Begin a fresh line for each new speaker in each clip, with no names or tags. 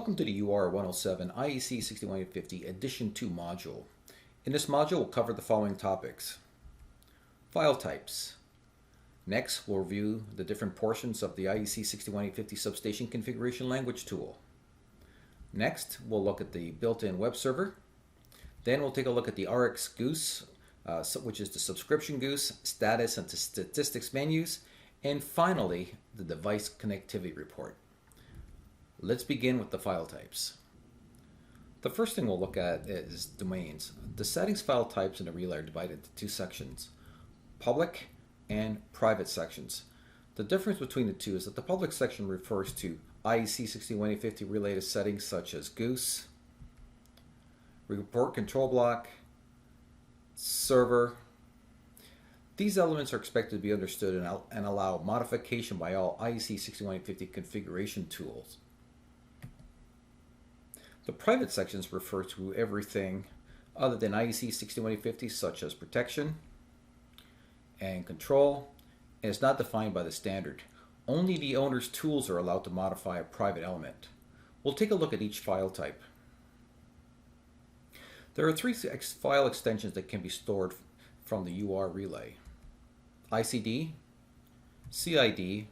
Welcome to the UR-107 IEC61850 Edition 2 module. In this module, we'll cover the following topics. File types. Next, we'll review the different portions of the IEC61850 substation configuration language tool. Next, we'll look at the built-in web server. Then we'll take a look at the RX Goose, which is the subscription Goose, status and statistics menus, and finally, the device connectivity report. Let's begin with the file types. The first thing we'll look at is domains. The settings file types in the relay are divided into two sections, public and private sections. The difference between the two is that the public section refers to IEC61850 related settings such as Goose, report control block, server. These elements are expected to be understood and allow modification by all IEC61850 configuration tools. The private sections refer to everything other than IEC61850, such as protection and control, and it's not defined by the standard. Only the owner's tools are allowed to modify a private element. We'll take a look at each file type. There are three file extensions that can be stored from the UR relay: ICD, CID,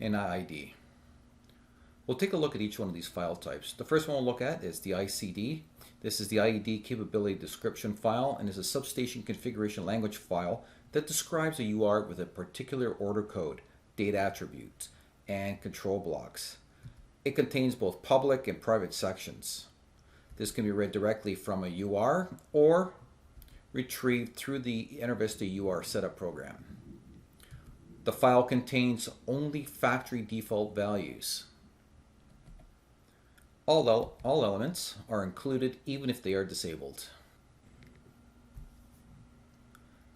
and IID. We'll take a look at each one of these file types. The first one we'll look at is the ICD. This is the IED capability description file and is a substation configuration language file that describes a UR with a particular order code, data attributes, and control blocks. It contains both public and private sections. This can be read directly from a UR or retrieved through the EnerVista UR Setup program. The file contains only factory default values. All elements are included even if they are disabled.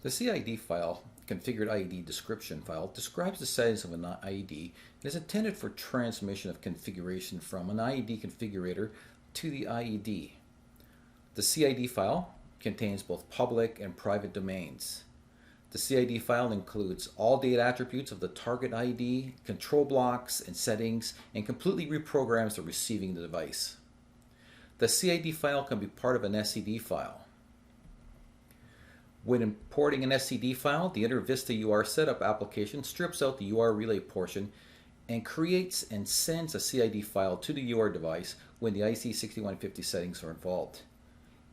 The CID file, configured IED description file, describes the settings of an IED and is intended for transmission of configuration from an IED configurator to the IED. The CID file contains both public and private domains. The CID file includes all data attributes of the target IED, control blocks, and settings, and completely reprograms the receiving device. The CID file can be part of an SCD file. When importing an SCD file, the EnerVista UR Setup application strips out the UR relay portion and creates and sends a CID file to the UR device when the IEC61850 settings are involved.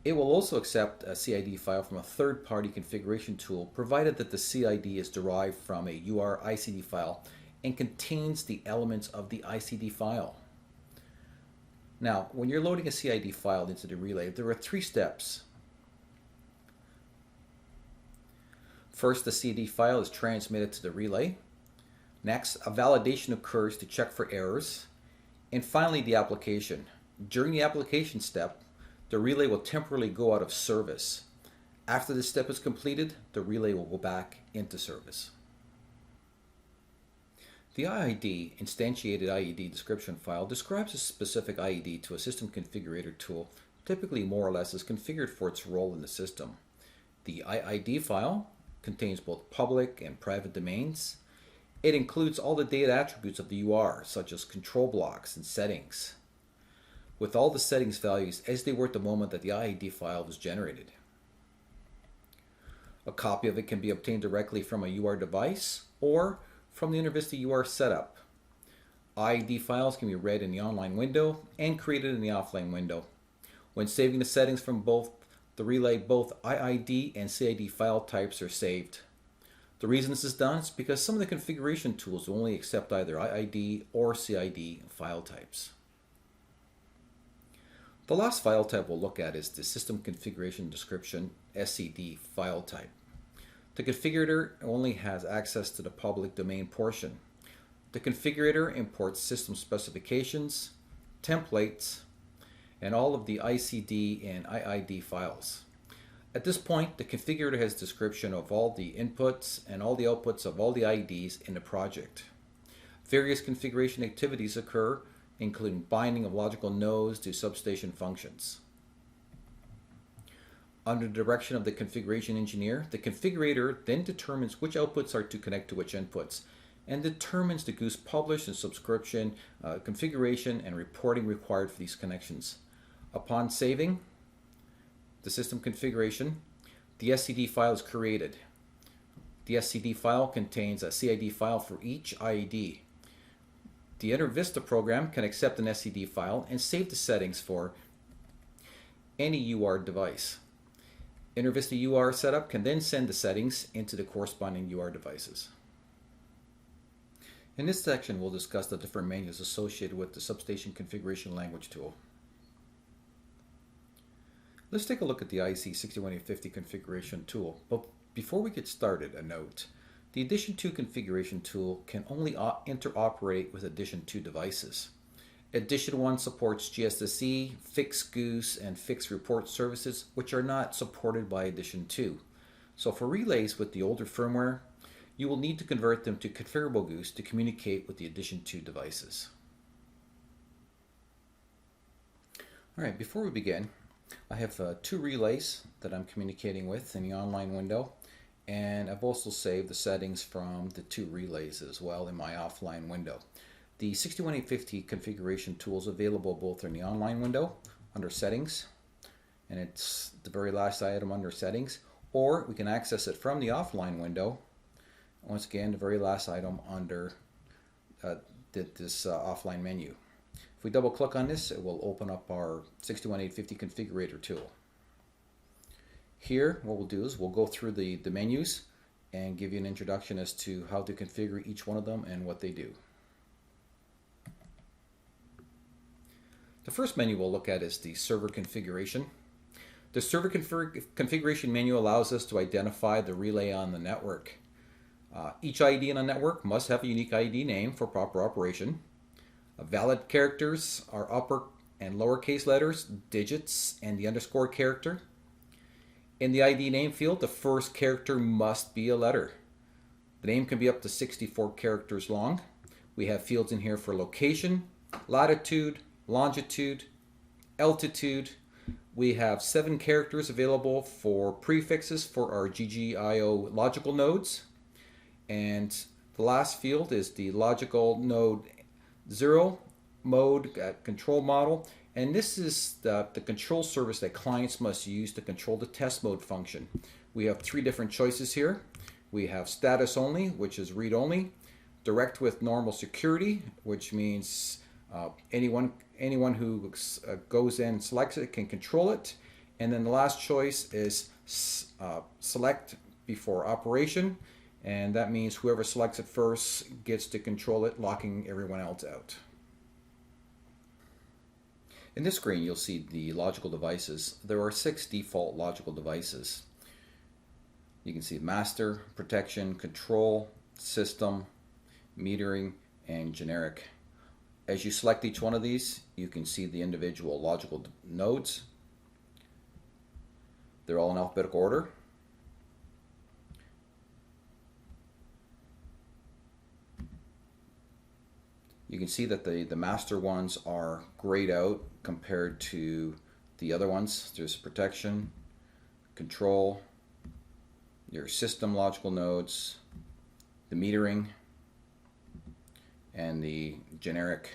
It will also accept a CID file from a third-party configuration tool, provided that the CID is derived from a UR ICD file and contains the elements of the ICD file. Now, when you're loading a CID file into the relay, there are three steps. First, the CID file is transmitted to the relay. Next, a validation occurs to check for errors. And finally, the application. During the application step, the relay will temporarily go out of service. After this step is completed, the relay will go back into service. The IID, instantiated IED description file, describes a specific IED to a system configurator tool, typically more or less is configured for its role in the system. The IID file contains both public and private domains. It includes all the data attributes of the UR, such as control blocks and settings, with all the settings values as they were at the moment that the IED file was generated. A copy of it can be obtained directly from a UR device or from the EnerVista UR Setup. IED files can be read in the online window and created in the offline window. When saving the settings from both the relay, both IID and CID file types are saved. The reason this is done is because some of the configuration tools will only accept either IID or CID file types. The last file type we'll look at is the System Configuration Description SCD file type. The configurator only has access to the public domain portion. The configurator imports system specifications, templates, and all of the ICD and IID files. At this point, the configurator has description of all the inputs and all the outputs of all the IEDs in the project. Various configuration activities occur, including binding of logical nodes to substation functions. Under the direction of the configuration engineer, the configurator then determines which outputs are to connect to which inputs, and determines the Goose publish and subscription configuration and reporting required for these connections. Upon saving the system configuration, the SCD file is created. The SCD file contains a CID file for each IED. The EnerVista program can accept an SCD file and save the settings for any UR device. EnerVista UR Setup can then send the settings into the corresponding UR devices. In this section, we'll discuss the different menus associated with the Substation Configuration Language tool. Let's take a look at the IEC61850 configuration tool. But before we get started, a note. The Edition2 configuration tool can only interoperate with Edition2 devices. Edition1 supports GSSE, fixed Goose, and fixed report services, which are not supported by Edition2. So for relays with the older firmware, you will need to convert them to configurable Goose to communicate with the Edition2 devices. Alright, before we begin, I have two relays that I'm communicating with in the online window, and I've also saved the settings from the two relays as well in my offline window. The 61850 configuration tool is available both in the online window under settings, and it's the very last item under settings, or we can access it from the offline window. Once again, the very last item under this offline menu. If we double click on this, it will open up our 61850 configurator tool. Here, what we'll do is we'll go through the menus and give you an introduction as to how to configure each one of them and what they do. The first menu we'll look at is the server configuration. The server configuration menu allows us to identify the relay on the network. Each IED in a network must have a unique IED name for proper operation. Valid characters are upper and lowercase letters, digits, and the underscore character. In the ID name field, the first character must be a letter. The name can be up to 64 characters long. We have fields in here for location, latitude, longitude, altitude. We have 7 characters available for prefixes for our GGIO logical nodes. And the last field is the logical node 0 mode control model. And this is the control service that clients must use to control the test mode function. We have 3 different choices here. We have status only, which is read only, direct with normal security, which means anyone who goes in and selects it can control it. And then the last choice is select before operation, and that means whoever selects it first gets to control it, locking everyone else out. In this screen, you'll see the logical devices. There are 6 default logical devices. You can see master, protection, control, system, metering, and generic. As you select each one of these, you can see the individual logical nodes. They're all in alphabetical order. You can see that the master ones are grayed out compared to the other ones. There's protection, control, your system logical nodes, the metering, and the generic.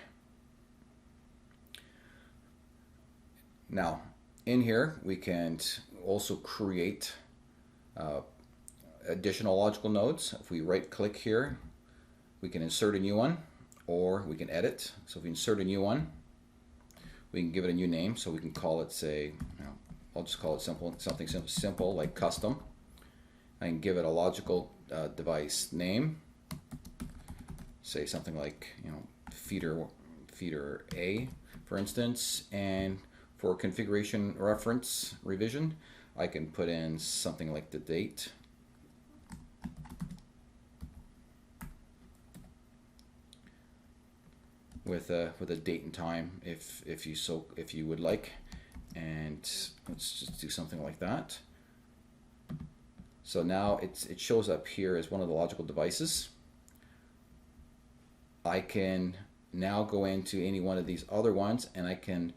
Now, in here, we can also create additional logical nodes. If we right click here, we can insert a new one, or we can edit. So if we insert a new one, we can give it a new name. So we can call it, say, I'll just call it something simple like custom. I can give it a logical device name. Say something like, feeder A, for instance. And for configuration reference revision, I can put in something like the date. With a date and time, if you would like, and let's just do something like that. So now it shows up here as one of the logical devices. I can now go into any one of these other ones, and I can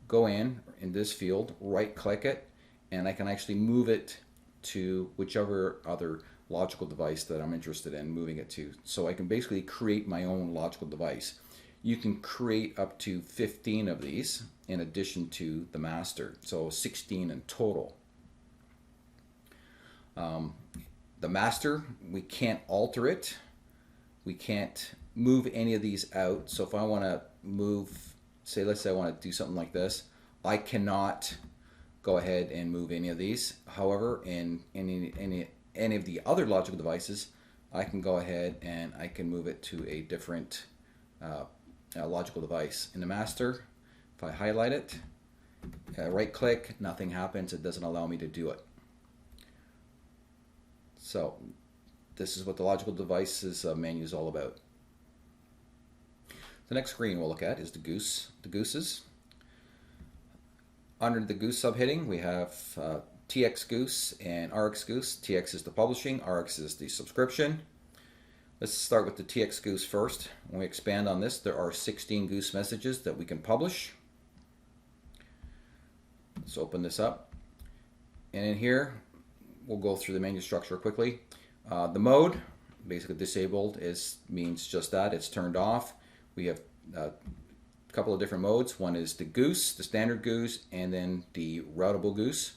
go in this field, right click it, and I can actually move it to whichever other logical device that I'm interested in moving it to. So I can basically create my own logical device. You can create up to 15 of these in addition to the master, so 16 in total. The master, we can't alter it. We can't move any of these out. So if I want to move, say, let's say I want to do something like this, I cannot go ahead and move any of these. However, in any of the other logical devices, I can go ahead and I can move it to a different logical device. In the master, if I highlight it, right click, nothing happens. It doesn't allow me to do it. So this is what the logical devices menu is all about. The next screen we'll look at is the Gooses. Under the Goose subheading, we have TX Goose and RX Goose. TX is the publishing, RX is the subscription. Let's start with the TX Goose first. When we expand on this, there are 16 Goose messages that we can publish. Let's open this up. And in here, we'll go through the menu structure quickly. The mode, basically disabled, means just that, it's turned off. We have a couple of different modes. One is the Goose, the standard Goose, and then the routable Goose.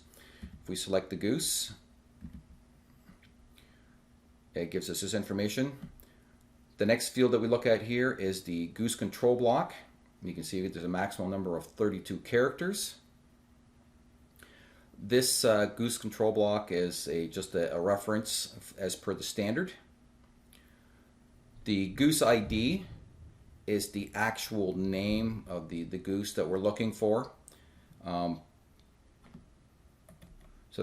If we select the Goose, it gives us this information. The next field that we look at here is the Goose control block. You can see there's a maximum number of 32 characters. This Goose control block is just a reference as per the standard. The Goose ID is the actual name of the Goose that we're looking for. So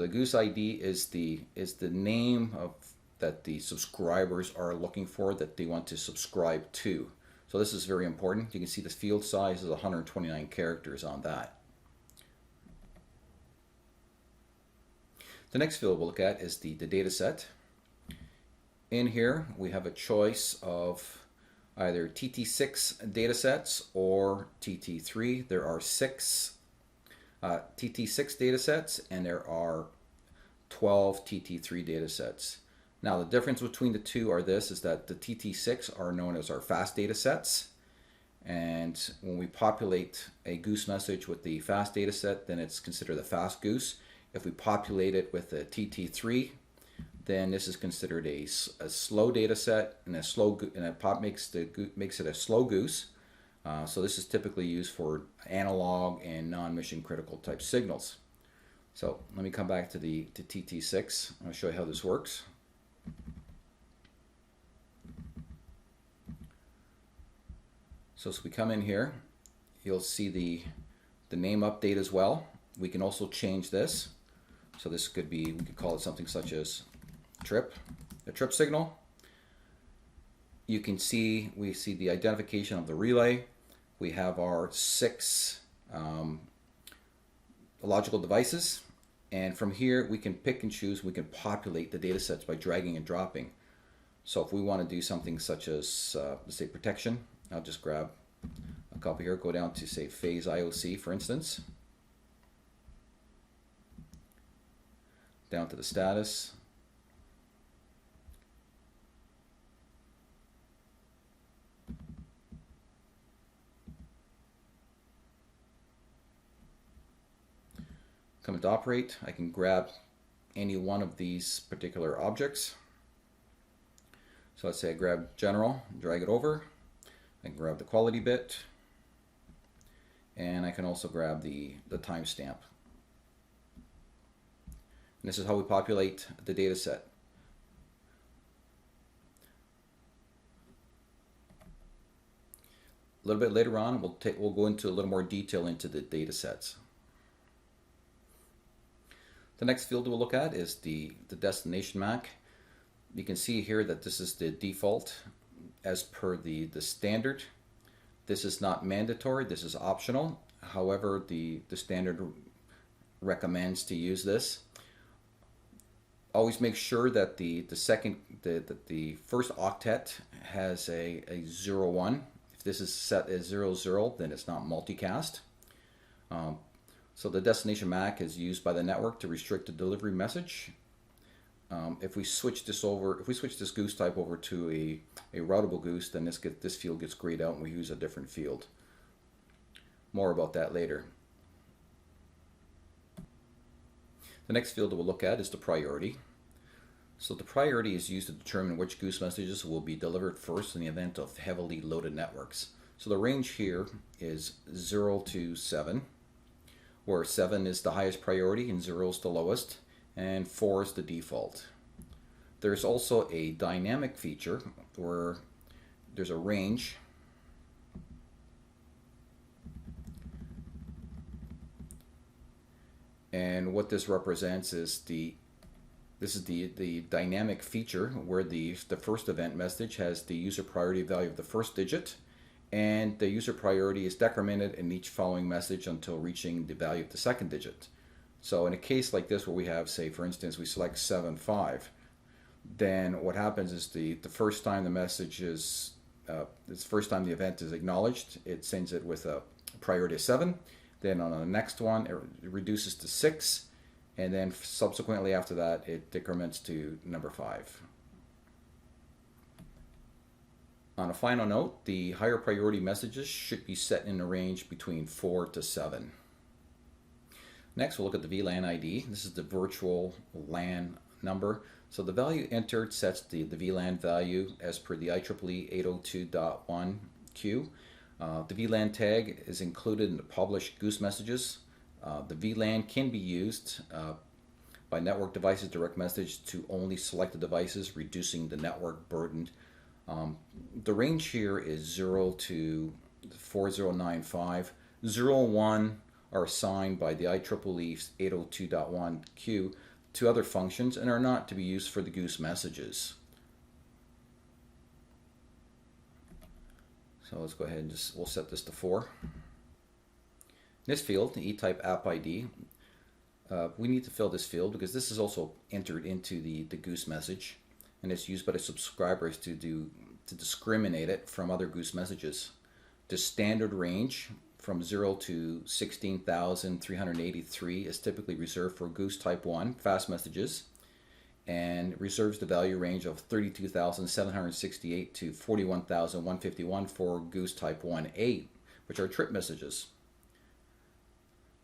the Goose ID is the name of that the subscribers are looking for, that they want to subscribe to. So this is very important. You can see the field size is 129 characters on that. The next field we'll look at is the data set. In here we have a choice of either TT6 data sets or TT3. There are 6 TT6 data sets and there are 12 TT3 data sets. Now the difference between the two is that the TT6 are known as our fast data sets, and when we populate a Goose message with the fast data set, then it's considered a fast Goose. If we populate it with a TT3, then this is considered a slow data set, and it makes it a slow Goose. So this is typically used for analog and non-mission critical type signals. So let me come back to TT6. I'll show you how this works. So as we come in here, you'll see the name update as well. We can also change this. So this could be, we could call it something such as a trip signal. You can see, we see the identification of the relay. We have our 6 logical devices. And from here, we can pick and choose, we can populate the data sets by dragging and dropping. So if we want to do something such as, let's say, protection, I'll just grab a copy here, go down to, say, phase IOC, for instance. Down to the status. Come into operate, I can grab any one of these particular objects. So let's say I grab general, drag it over. I can grab the quality bit, and I can also grab the timestamp. And this is how we populate the data set. A little bit later on, we'll go into a little more detail into the data sets. The next field we'll look at is the destination MAC. You can see here that this is the default as per the standard. This is not mandatory, this is optional. However, the standard recommends to use this. Always make sure that the first octet has a 01. If this is set as 00, then it's not multicast. So the destination MAC is used by the network to restrict the delivery message. if we switch this Goose type over to a routable Goose, then this field gets grayed out and we use a different field. More about that later. The next field that we'll look at is the priority. So the priority is used to determine which Goose messages will be delivered first in the event of heavily loaded networks. So the range here is 0 to 7, where 7 is the highest priority and 0 is the lowest, and 4 is the default. There's also a dynamic feature where there's a range and what this represents is the dynamic feature where the first event message has the user priority value of the first digit, and the user priority is decremented in each following message until reaching the value of the second digit. So in a case like this where we have, say for instance, we select 7.5, then what happens is the first time the message is, the first time the event is acknowledged, it sends it with a priority of 7. Then on the next one, it reduces to 6, and then subsequently after that, it decrements to number 5. On a final note, the higher priority messages should be set in a range between 4 to 7. Next, we'll look at the VLAN ID. This is the virtual LAN number. So the value entered sets the VLAN value as per the IEEE 802.1Q. The VLAN tag is included in the published Goose messages. The VLAN can be used by network devices direct message to only selected devices, reducing the network burden. The range here is 0 to 4095. 0 and 1 are assigned by the IEEE 802.1Q to other functions and are not to be used for the Goose messages. So let's go ahead and we'll set this to 4. In this field, the E-type app ID, we need to fill this field because this is also entered into the Goose message, and it's used by the subscribers to discriminate it from other Goose messages. The standard range from 0 to 16,383 is typically reserved for Goose type 1 fast messages, and reserves the value range of 32,768 to 41,151 for Goose type 1A, which are trip messages.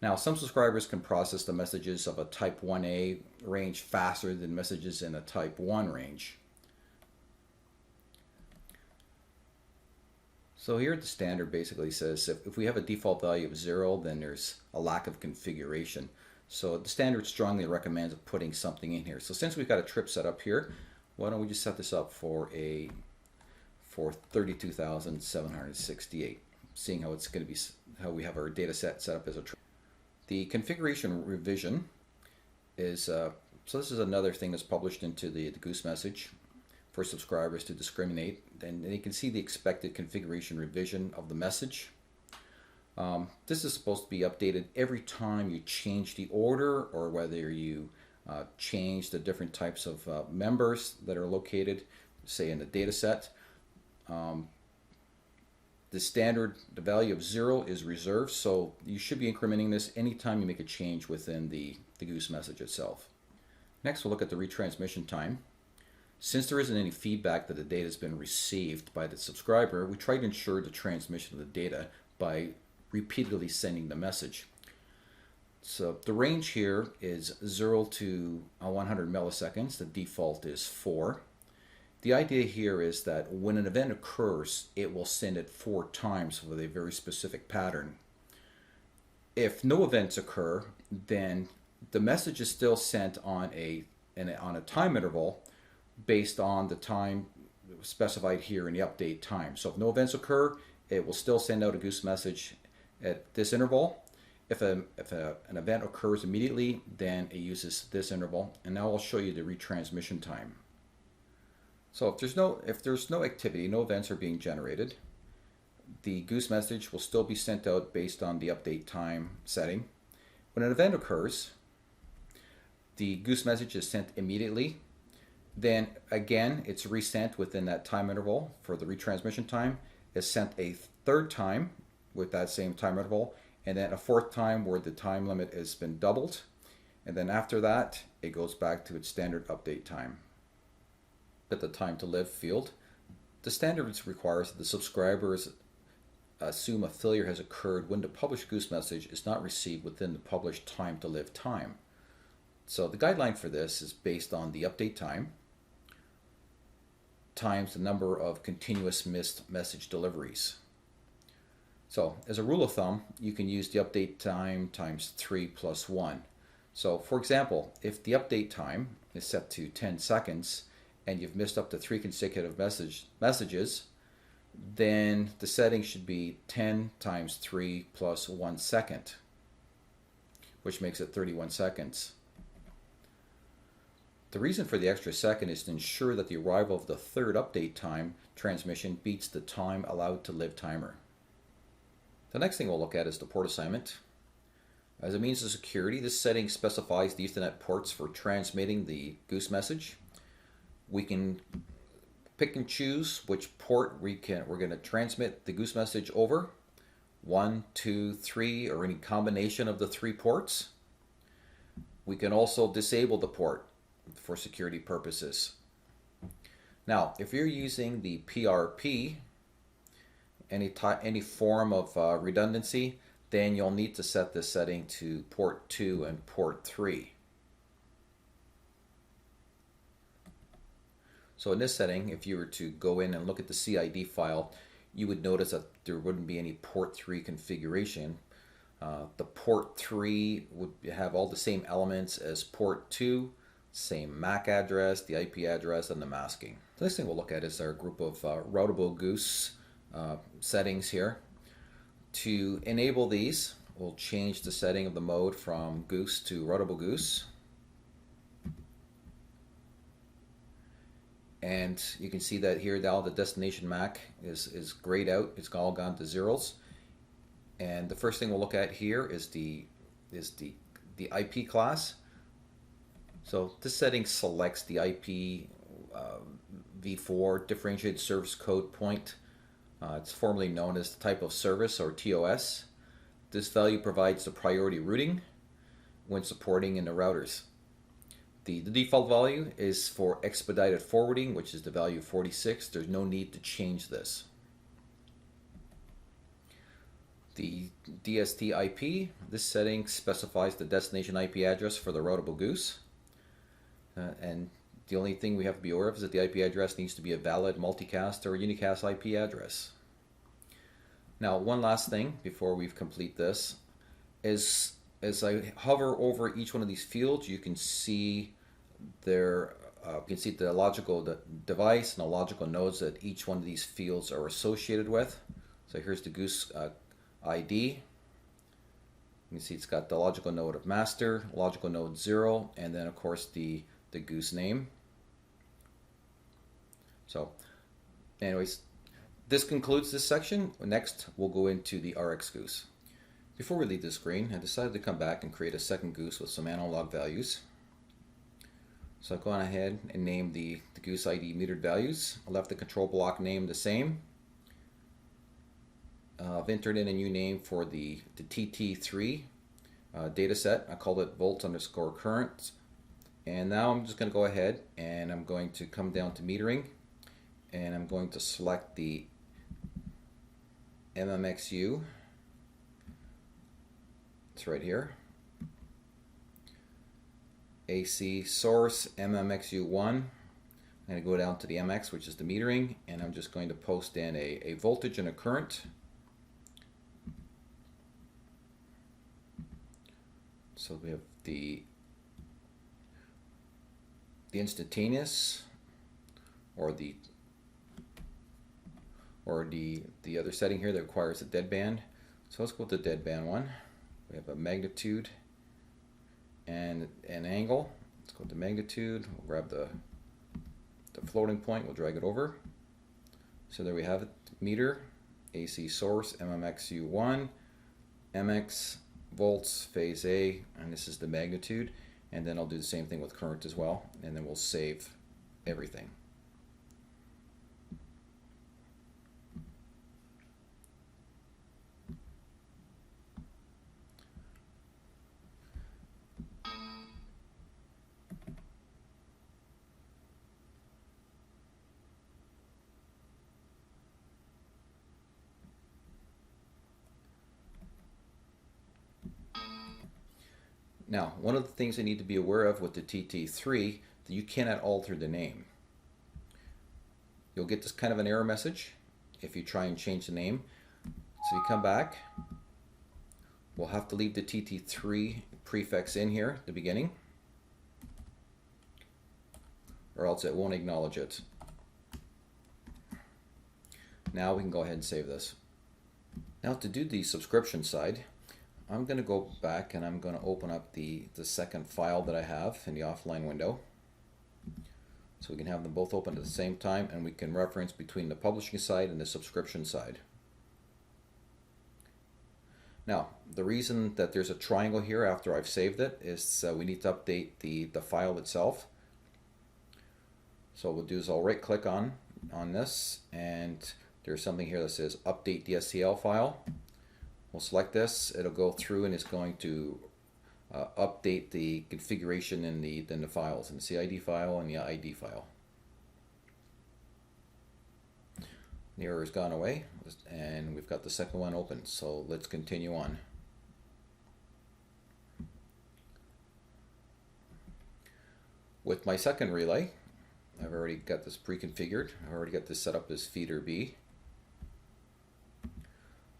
Now, some subscribers can process the messages of a type 1A range faster than messages in a type 1 range. So here the standard basically says if we have a default value of 0, then there's a lack of configuration. So the standard strongly recommends putting something in here. So since we've got a trip set up here, why don't we just set this up for 32,768, seeing how it's going to be, how we have our data set up as a trip. The configuration revision is, so this is another thing that's published into the Goose message for subscribers to discriminate. And you can see the expected configuration revision of the message. This is supposed to be updated every time you change the order, or whether you change the different types of members that are located, say in the data set. The value of 0 is reserved, so you should be incrementing this anytime you make a change within the Goose message itself. Next, we'll look at the retransmission time. Since there isn't any feedback that the data has been received by the subscriber, we try to ensure the transmission of the data by repeatedly sending the message. So the range here is 0 to 100 milliseconds. The default is 4. The idea here is that when an event occurs, it will send it 4 times with a very specific pattern. If no events occur, then the message is still sent on a time interval based on the time specified here in the update time. So if no events occur, it will still send out a Goose message at this interval. If an event occurs immediately, then it uses this interval. And now I'll show you the retransmission time. So if there's no activity, no events are being generated, the Goose message will still be sent out based on the update time setting. When an event occurs, the Goose message is sent immediately. Then again, it's resent within that time interval for the retransmission time. It's sent a 3rd time with that same time interval, and then a 4th time where the time limit has been doubled. And then after that, it goes back to its standard update time. At the time to live field, the standards requires that the subscribers assume a failure has occurred when the published Goose message is not received within the published time to live time. So the guideline for this is based on the update time times the number of continuous missed message deliveries. So as a rule of thumb, you can use the update time times 3 plus 1. So for example, if the update time is set to 10 seconds and you've missed up to 3 consecutive messages, then the setting should be 10 times 3 plus 1 second, which makes it 31 seconds. The reason for the extra second is to ensure that the arrival of the third update time transmission beats the time allowed to live timer. The next thing we'll look at is the port assignment. As a means of security, this setting specifies the Ethernet ports for transmitting the Goose message. We can pick and choose which port we're going to transmit the Goose message over. 1, 2, 3, or any combination of the 3 ports. We can also disable the port for security purposes. Now, if you're using the PRP, any form of redundancy, then you'll need to set this setting to port 2 and port 3. So in this setting, if you were to go in and look at the CID file, you would notice that there wouldn't be any port 3 configuration. The port 3 would have all the same elements as port 2, same MAC address, the IP address, and the masking. The next thing we'll look at is our group of routable Goose settings here. To enable these, we'll change the setting of the mode from Goose to routable Goose. And you can see that here now the destination MAC is grayed out. It's all gone to zeros. And the first thing we'll look at here is the IP class. So this setting selects the IP v4 differentiated service code point. It's formerly known as the type of service, or TOS. This value provides the priority routing when supporting in the routers. The default value is for expedited forwarding, which is the value 46. There's no need to change this. The DST IP, this setting specifies the destination IP address for the routable Goose. And the only thing we have to be aware of is that the IP address needs to be a valid multicast or unicast IP address. Now, one last thing before we complete this is, as I hover over each one of these fields, you can see the logical device and the logical nodes that each one of these fields are associated with. So here's the Goose ID. You can see it's got the logical node of master, logical node 0, and then of course the Goose name. So anyways, this concludes this section. Next we'll go into the RX Goose. Before we leave the screen, I decided to come back and create a second Goose with some analog values. So I've gone ahead and named the Goose ID metered values. I left the control block name the same. I've entered in a new name for the TT3 data set. I called it volts_current. And now I'm just going to go ahead and I'm going to come down to metering, and I'm going to select the MMXU. It's right here. AC source MMXU1. I'm going to go down to the MX, which is the metering, and I'm just going to post in a voltage and a current. So we have the instantaneous, or the other setting here that requires a deadband. So let's go with the deadband one. We have a magnitude and an angle. Let's go with the magnitude. We'll grab the floating point. We'll drag it over. So there we have it. Meter, AC source, MMXU1, MX, volts, phase A, and this is the magnitude. And then I'll do the same thing with current as well, and then we'll save everything. Now, one of the things you need to be aware of with the TT3, that you cannot alter the name. You'll get this kind of an error message if you try and change the name. So you come back, we'll have to leave the TT3 prefix in here at the beginning, or else it won't acknowledge it. Now we can go ahead and save this. Now to do the subscription side, I'm going to go back and I'm going to open up the second file that I have in the offline window. So we can have them both open at the same time, and we can reference between the publishing side and the subscription side. Now, the reason that there's a triangle here after I've saved it is we need to update the file itself. So what we'll do is I'll right click on this, and there's something here that says update the SCL file. We'll select this, it'll go through and it's going to update the configuration in the files, in the CID file and the ID file. The error has gone away, and we've got the second one open, so let's continue on. With my second relay, I've already got this pre-configured. I've already got this set up as feeder B.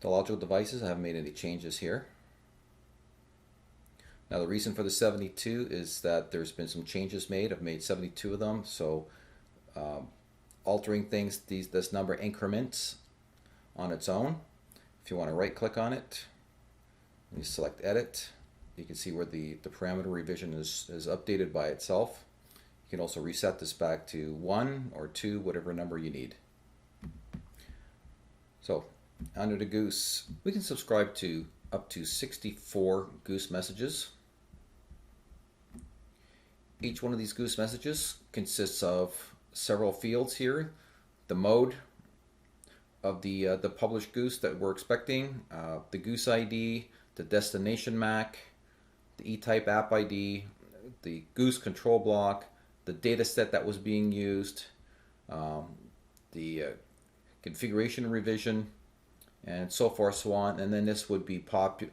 The logical devices, I haven't made any changes here. Now the reason for the 72 is that there's been some changes made. I've made 72 of them, so altering things, this number increments on its own. If you want to right click on it, you select edit. You can see where the parameter revision is updated by itself. You can also reset this back to 1 or 2, whatever number you need. So under the Goose, we can subscribe to up to 64 Goose messages. Each one of these Goose messages consists of several fields here. The mode of the published Goose that we're expecting, the Goose ID, the destination MAC, the E-type app ID, the Goose control block, the data set that was being used, the configuration revision, and so forth, so on. And then this would be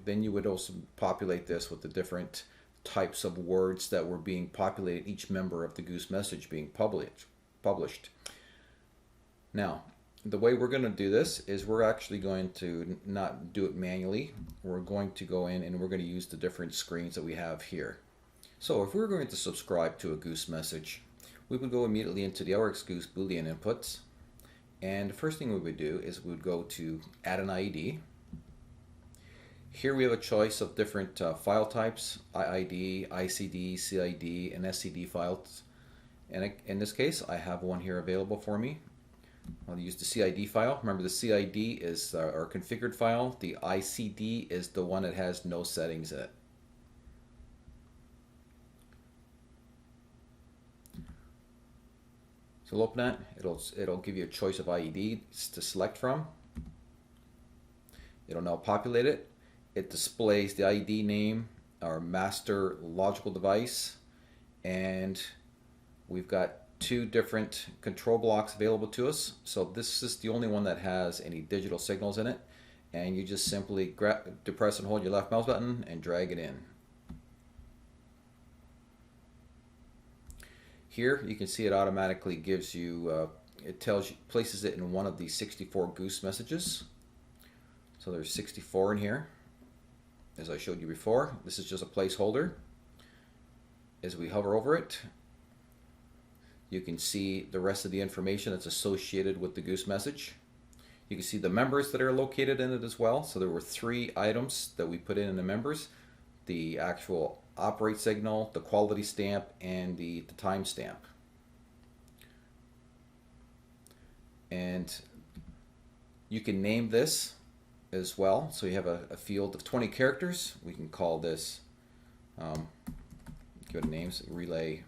then you would also populate this with the different types of words that were being populated, each member of the Goose message being published. Now, the way we're going to do this is we're actually going to not do it manually. We're going to go in and we're going to use the different screens that we have here. So if we're going to subscribe to a Goose message, we would go immediately into the RX Goose Boolean Inputs. And the first thing we would do is we would go to add an IED. Here we have a choice of different file types: IID, ICD, CID, and SCD files. And in this case, I have one here available for me. I'll use the CID file. Remember, the CID is our configured file. The ICD is the one that has no settings in it. So we'll open that. It'll give you a choice of IEDs to select from. It'll now populate it. It displays the IED name, our master logical device, and we've got 2 different control blocks available to us. So this is the only one that has any digital signals in it, and you just simply depress and hold your left mouse button and drag it in. Here you can see it automatically gives you, places it in one of the 64 Goose messages. So there's 64 in here, as I showed you before. This is just a placeholder. As we hover over it, you can see the rest of the information that's associated with the Goose message. You can see the members that are located in it as well. So there were 3 items that we put in the members: the actual operate signal, the quality stamp, and the time stamp. And you can name this as well. So you have a field of 20 characters. We can call this, give it names, relay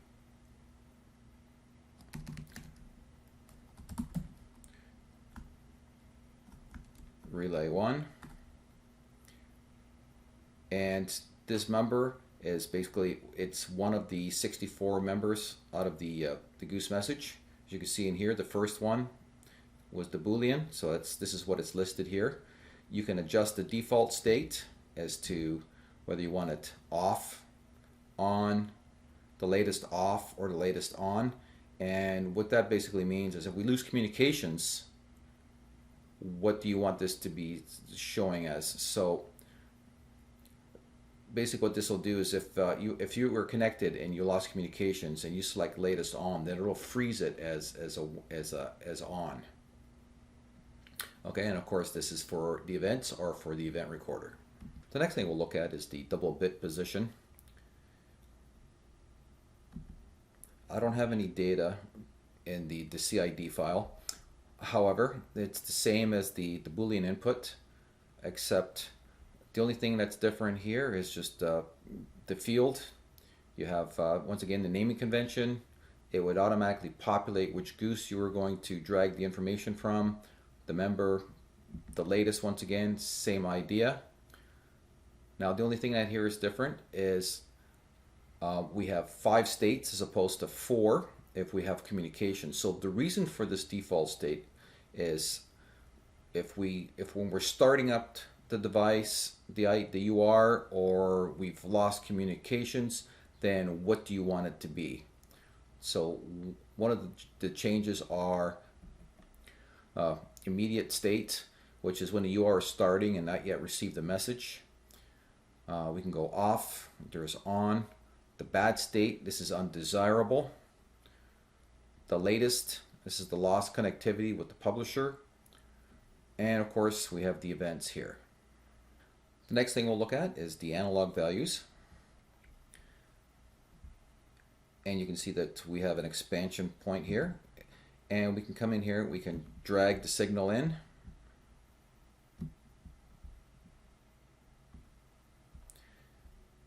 relay 1. And this member is basically, it's one of the 64 members out of the Goose message. As you can see in here, the first one was the Boolean, so this is what it's listed here. You can adjust the default state as to whether you want it off on, the latest off, or the latest on. And what that basically means is if we lose communications, what do you want this to be showing as? So basically what this will do is if you were connected and you lost communications and you select latest on, then it'll freeze it as on. Okay, and of course this is for the events or for the event recorder. The next thing we'll look at is the double bit position. I don't have any data in the CID file. However, it's the same as the Boolean input, except the only thing that's different here is just the field. You have, once again, the naming convention. It would automatically populate which Goose you were going to drag the information from. The member, the latest, once again, same idea. Now, the only thing that here is different is we have 5 states as opposed to 4 if we have communication. So the reason for this default state is if when we're starting up the device, the UR, or we've lost communications, then what do you want it to be? So one of the changes are immediate state, which is when the UR is starting and not yet received the message. We can go off, there's on. The bad state, this is undesirable. The latest, this is the lost connectivity with the publisher. And of course, we have the events here. The next thing we'll look at is the analog values. And you can see that we have an expansion point here. And we can come in here, we can drag the signal in.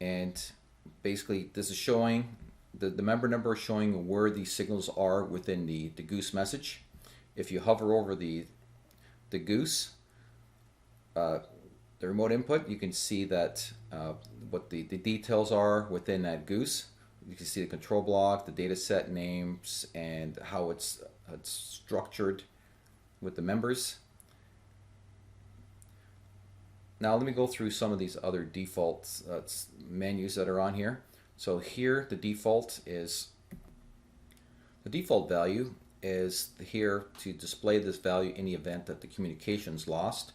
And basically this is showing, the member number is showing where these signals are within the Goose message. If you hover over the Goose, the remote input, you can see that what the details are within that Goose. You can see the control block, the data set names, and how it's structured with the members. Now let me go through some of these other default menus that are on here. So here the default value is here to display this value in the event that the communication's lost,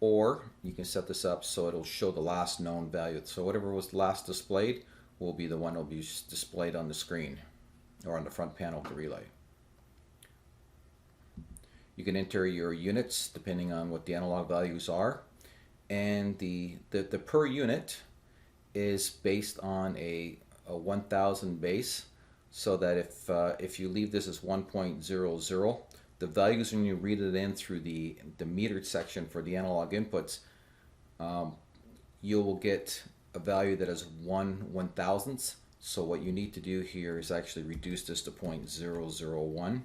or you can set this up so it'll show the last known value. So whatever was last displayed will be the one that will be displayed on the screen or on the front panel of the relay. You can enter your units depending on what the analog values are. And the per unit is based on a 1000 base, so that if you leave this as 1.00, the values when you read it in through the metered section for the analog inputs, you will get a value that is 1/1000th. So what you need to do here is actually reduce this to 0.001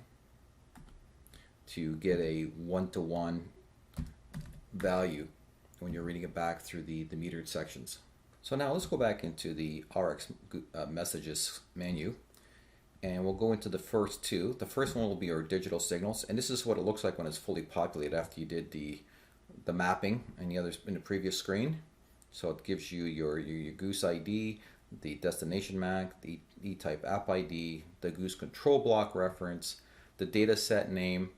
to get a 1-to-1 value when you're reading it back through the metered sections. So now let's go back into the RX messages menu, and we'll go into the first two. The first one will be our digital signals, and this is what it looks like when it's fully populated after you did the mapping and the others in the previous screen. So it gives you your Goose ID, the destination MAC, the E-type app ID, the Goose control block reference, the data set name,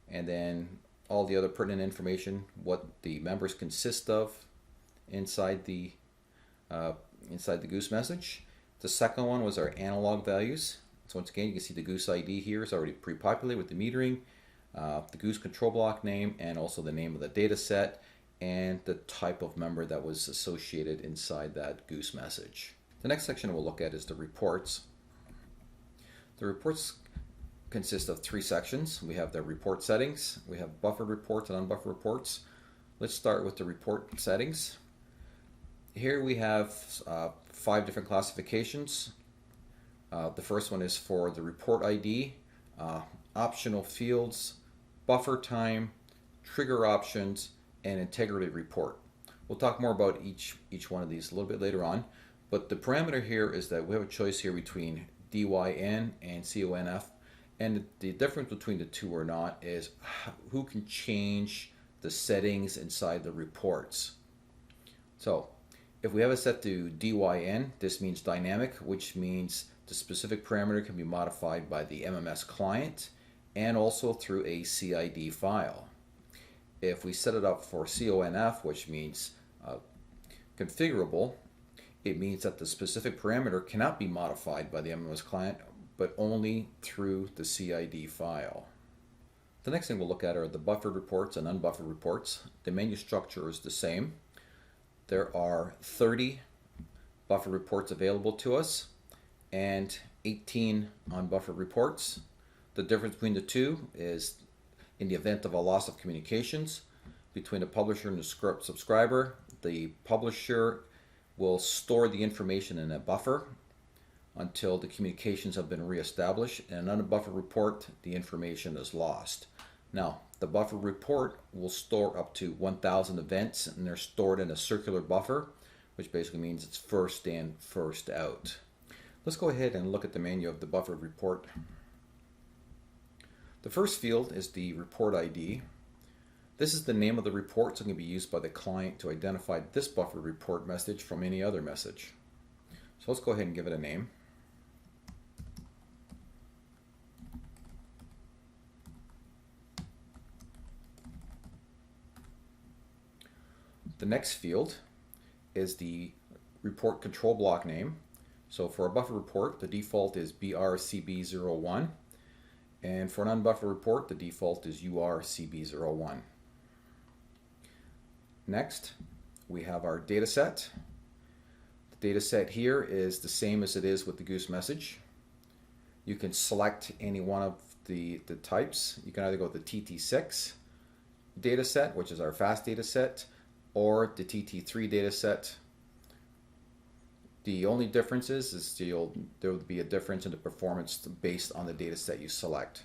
and then all the other pertinent information, what the members consist of inside the Goose message. The second one was our analog values. So once again, you can see the Goose ID here is already pre-populated with the metering, the Goose control block name, and also the name of the data set and the type of member that was associated inside that Goose message. The next section we'll look at is the reports. The reports consist of 3 sections. We have the report settings, we have buffered reports and unbuffered reports. Let's start with the report settings. Here we have 5 different classifications. The first one is for the report ID, optional fields, buffer time, trigger options, and integrity report. We'll talk more about each one of these a little bit later on, but the parameter here is that we have a choice here between DYN and CONF, and the difference between the two or not is who can change the settings inside the reports. So If we have it set to DYN, this means dynamic, which means the specific parameter can be modified by the MMS client and also through a CID file. If we set it up for CONF, which means configurable, it means that the specific parameter cannot be modified by the MMS client, but only through the CID file. The next thing we'll look at are the buffered reports and unbuffered reports. The menu structure is the same. There are 30 buffer reports available to us and 18 unbuffered reports. The difference between the two is in the event of a loss of communications between the publisher and the subscriber, the publisher will store the information in a buffer until the communications have been reestablished. In an unbuffered report, the information is lost. Now, the buffer report will store up to 1,000 events, and they're stored in a circular buffer, which basically means it's first in, first out. Let's go ahead and look at the menu of the buffered report. The first field is the report ID. This is the name of the report, so it can be used by the client to identify this buffered report message from any other message. So let's go ahead and give it a name. The next field is the report control block name. So for a buffer report, the default is BRCB01, and for an unbuffered report, the default is UR-CB01. Next, we have our data set. The data set here is the same as it is with the Goose message. You can select any one of the types. You can either go with the TT6 data set, which is our fast data set, or the TT3 data set. The only difference is there will be a difference in the performance based on the data set you select.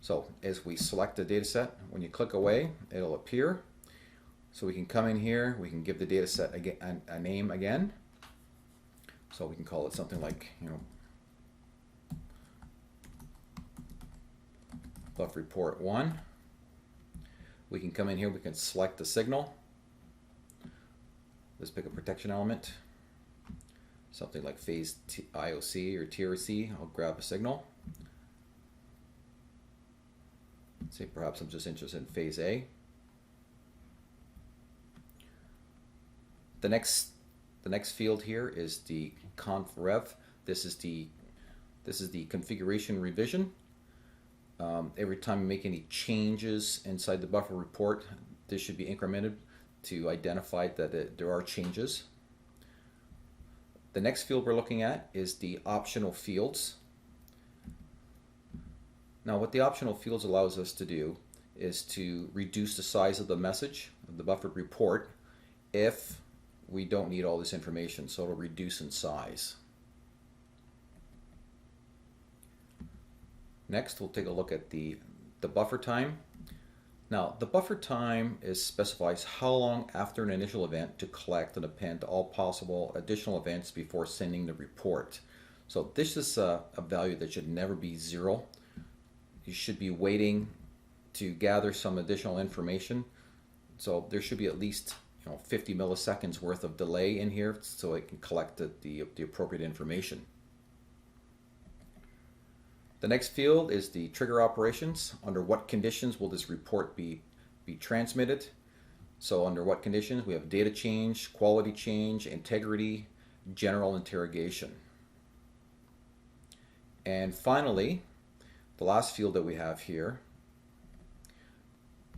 So as we select the data set, when you click away, it'll appear. So we can come in here, we can give the data set a name again. So we can call it something like, buffer report 1. We can come in here, we can select the signal. Let's pick a protection element, something like phase IOC or TRC. I'll grab a signal. Let's say perhaps I'm just interested in phase A. The next field here is the conf rev. This is the configuration revision. Every time you make any changes inside the buffer report, this should be incremented to identify that there are changes. The next field we're looking at is the optional fields. Now what the optional fields allows us to do is to reduce the size of the message of the buffered report if we don't need all this information, so it'll reduce in size. Next we'll take a look at the buffer time. Now, the buffer time specifies how long after an initial event to collect and append all possible additional events before sending the report. So this is a value that should never be 0. You should be waiting to gather some additional information. So there should be at least 50 milliseconds worth of delay in here so it can collect the appropriate information. The next field is the trigger operations. Under what conditions will this report be transmitted? So under what conditions? We have data change, quality change, integrity, general interrogation. And finally, the last field that we have here,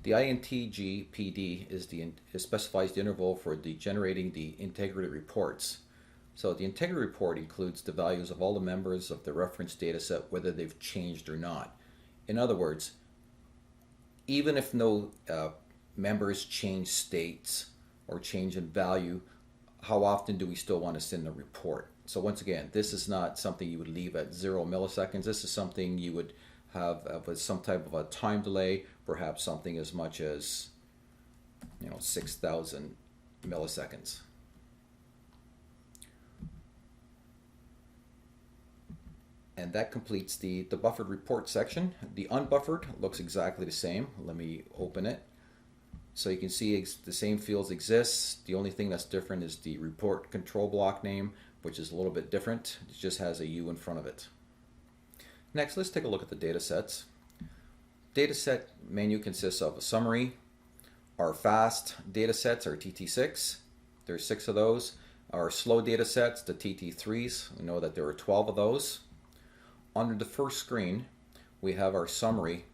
the INTG PD specifies the interval for generating the integrity reports. So the integrity report includes the values of all the members of the reference data set, whether they've changed or not. In other words, even if no members change states or change in value, how often do we still want to send a report? So once again, this is not something you would leave at 0 milliseconds. This is something you would have with some type of a time delay, perhaps something as much as 6,000 milliseconds. And that completes the buffered report section. The unbuffered looks exactly the same. Let me open it. So you can see the same fields exist. The only thing that's different is the report control block name, which is a little bit different. It just has a U in front of it. Next, let's take a look at the data sets. Dataset menu consists of a summary. Our fast data sets are TT6. There's 6 of those. Our slow data sets, the TT3s, we know that there are 12 of those. Under the first screen, we have our summary.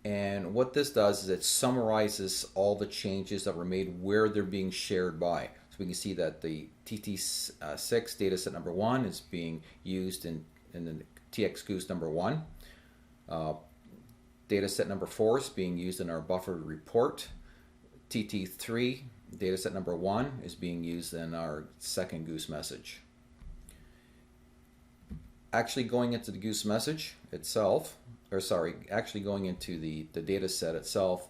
And what this does is it summarizes all the changes that were made, where they're being shared by. So we can see that the TT6 dataset number 1 is being used in the TX Goose number 1. Dataset number 4 is being used in our buffer report. TT3 dataset number 1 is being used in our second Goose message. Actually going into the Goose message itself, actually going into the data set itself,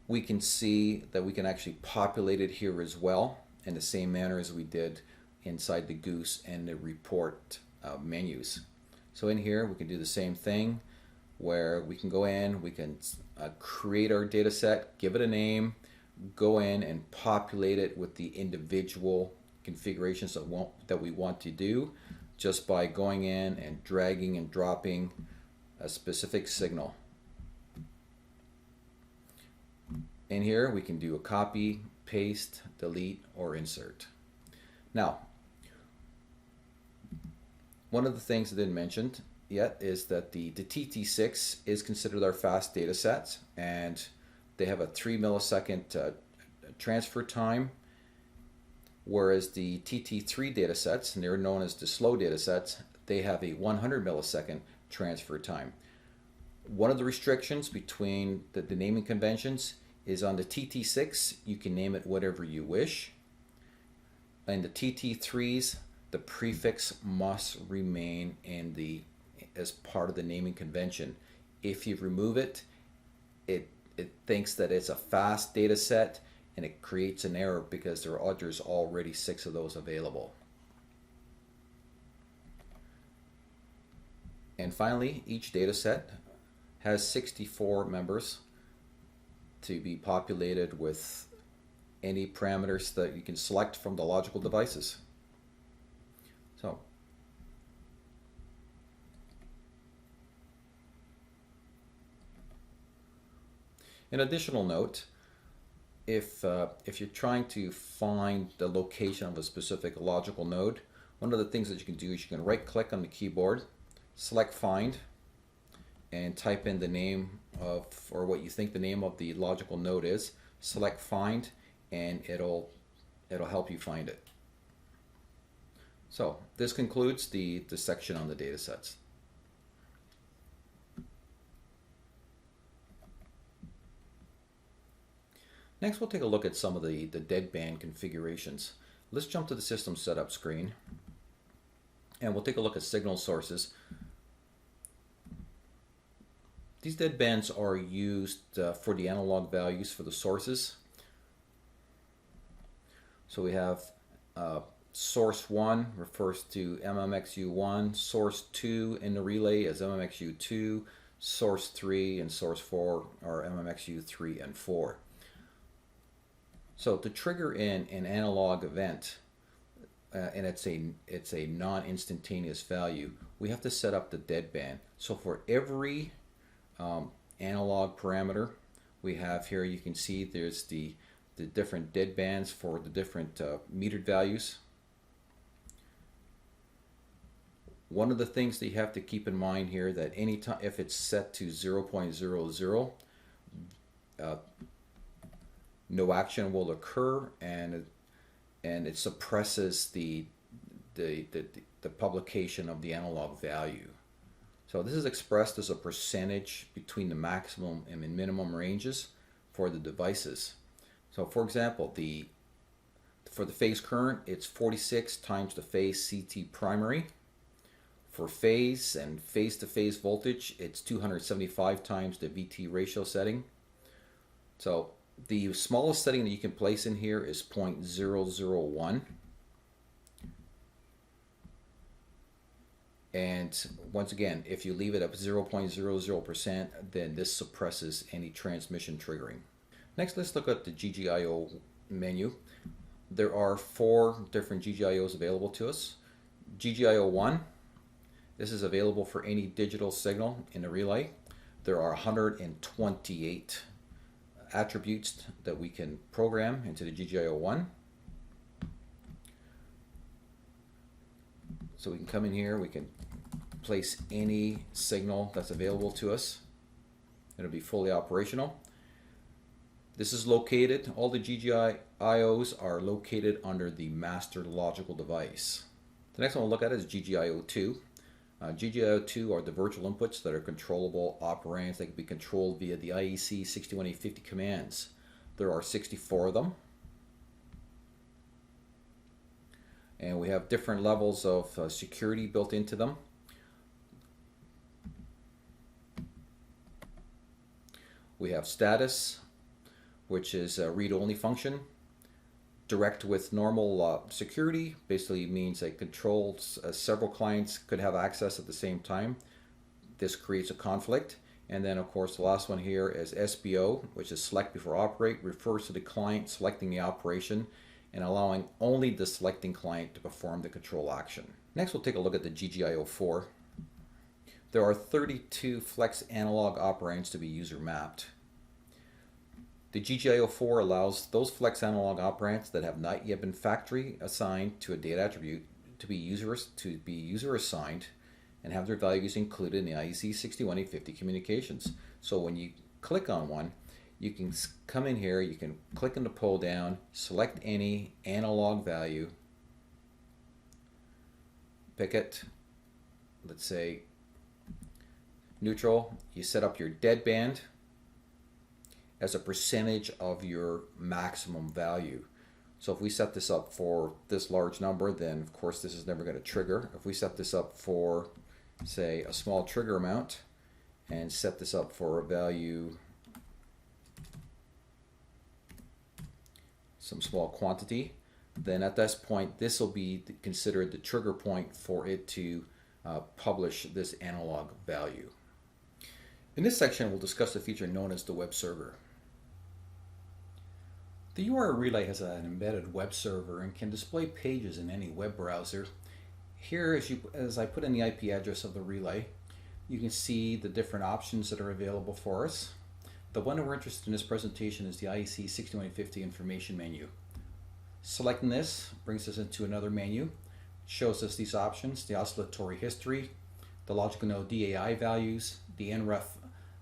we can see that we can actually populate it here as well in the same manner as we did inside the Goose and the report menus. So in here we can do the same thing where we can go in, we can create our data set, give it a name, go in and populate it with the individual configurations that we want to do just by going in and dragging and dropping a specific signal. In here we can do a copy, paste, delete, or insert. Now, one of the things I didn't mention yet is that the TT6 is considered our fast data set, and they have a 3 millisecond transfer time, whereas the TT3 data sets, and they're known as the slow data sets, they have a 100 millisecond transfer time. One of the restrictions between the naming conventions is on the TT6, you can name it whatever you wish. And the TT3s, the prefix must remain as part of the naming convention. If you remove it, it thinks that it's a fast data set and it creates an error because there's already 6 of those available. And finally, each data set has 64 members to be populated with any parameters that you can select from the logical devices. So, an additional note, if you're trying to find the location of a specific logical node, one of the things that you can do is you can right click on the keyboard, select find, and type in the name of, or what you think the name of the logical node is, select find, and it'll help you find it. So this concludes the section on the data sets. Next, we'll take a look at some of the deadband configurations. Let's jump to the system setup screen, and we'll take a look at signal sources. These deadbands are used for the analog values for the sources. So we have source 1 refers to MMXU1, source 2 in the relay is MMXU2, source 3 and source 4 are MMXU3 and 4. So to trigger in an analog event, and it's a non-instantaneous value, we have to set up the deadband. So for every analog parameter we have here, you can see there's the different deadbands for the different metered values. One of the things that you have to keep in mind here, that anytime if it's set to 0.00, no action will occur, and it suppresses the publication of the analog value. So this is expressed as a percentage between the maximum and minimum ranges for the devices. So for example, for the phase current, it's 46 times the phase CT primary. For phase and phase-to-phase voltage, it's 275 times the VT ratio setting. So the smallest setting that you can place in here is 0.001. And once again, if you leave it at 0.00%, then this suppresses any transmission triggering. Next, let's look at the GGIO menu. There are 4 different GGIOs available to us. GGIO 1, this is available for any digital signal in a relay. There are 128 attributes that we can program into the GGIO 1. So we can come in here, we can place any signal that's available to us. It'll be fully operational. This is located, all the GGIOs are located under the master logical device. The next one we'll look at is GGIO2. GGIO2 are the virtual inputs that are controllable operands that can be controlled via the IEC61850 commands. There are 64 of them. And we have different levels of security built into them. We have status, which is a read-only function. Direct with normal security basically means it controls several clients could have access at the same time. This creates a conflict. And then of course the last one here is SBO, which is select before operate, refers to the client selecting the operation and allowing only the selecting client to perform the control action. Next we'll take a look at the GGIO4. There are 32 flex analog operands to be user mapped. The GGIO4 allows those flex analog operands that have not yet been factory assigned to a data attribute to be user assigned and have their values included in the IEC61850 communications. So when you click on one, you can come in here, you can click on the pull down, select any analog value, pick it, let's say neutral, you set up your deadband as a percentage of your maximum value. So if we set this up for this large number, then of course this is never going to trigger. If we set this up for, say, a small trigger amount and set this up for a value, some small quantity, then at this point this will be considered the trigger point for it to publish this analog value. In this section we'll discuss a feature known as the web server. The UR relay has an embedded web server and can display pages in any web browser. Here, as I put in the IP address of the relay, you can see the different options that are available for us. The one that we're interested in this presentation is the IEC61850 information menu. Selecting this brings us into another menu. It shows us these options: the oscillatory history, the logical node DAI values, the NREF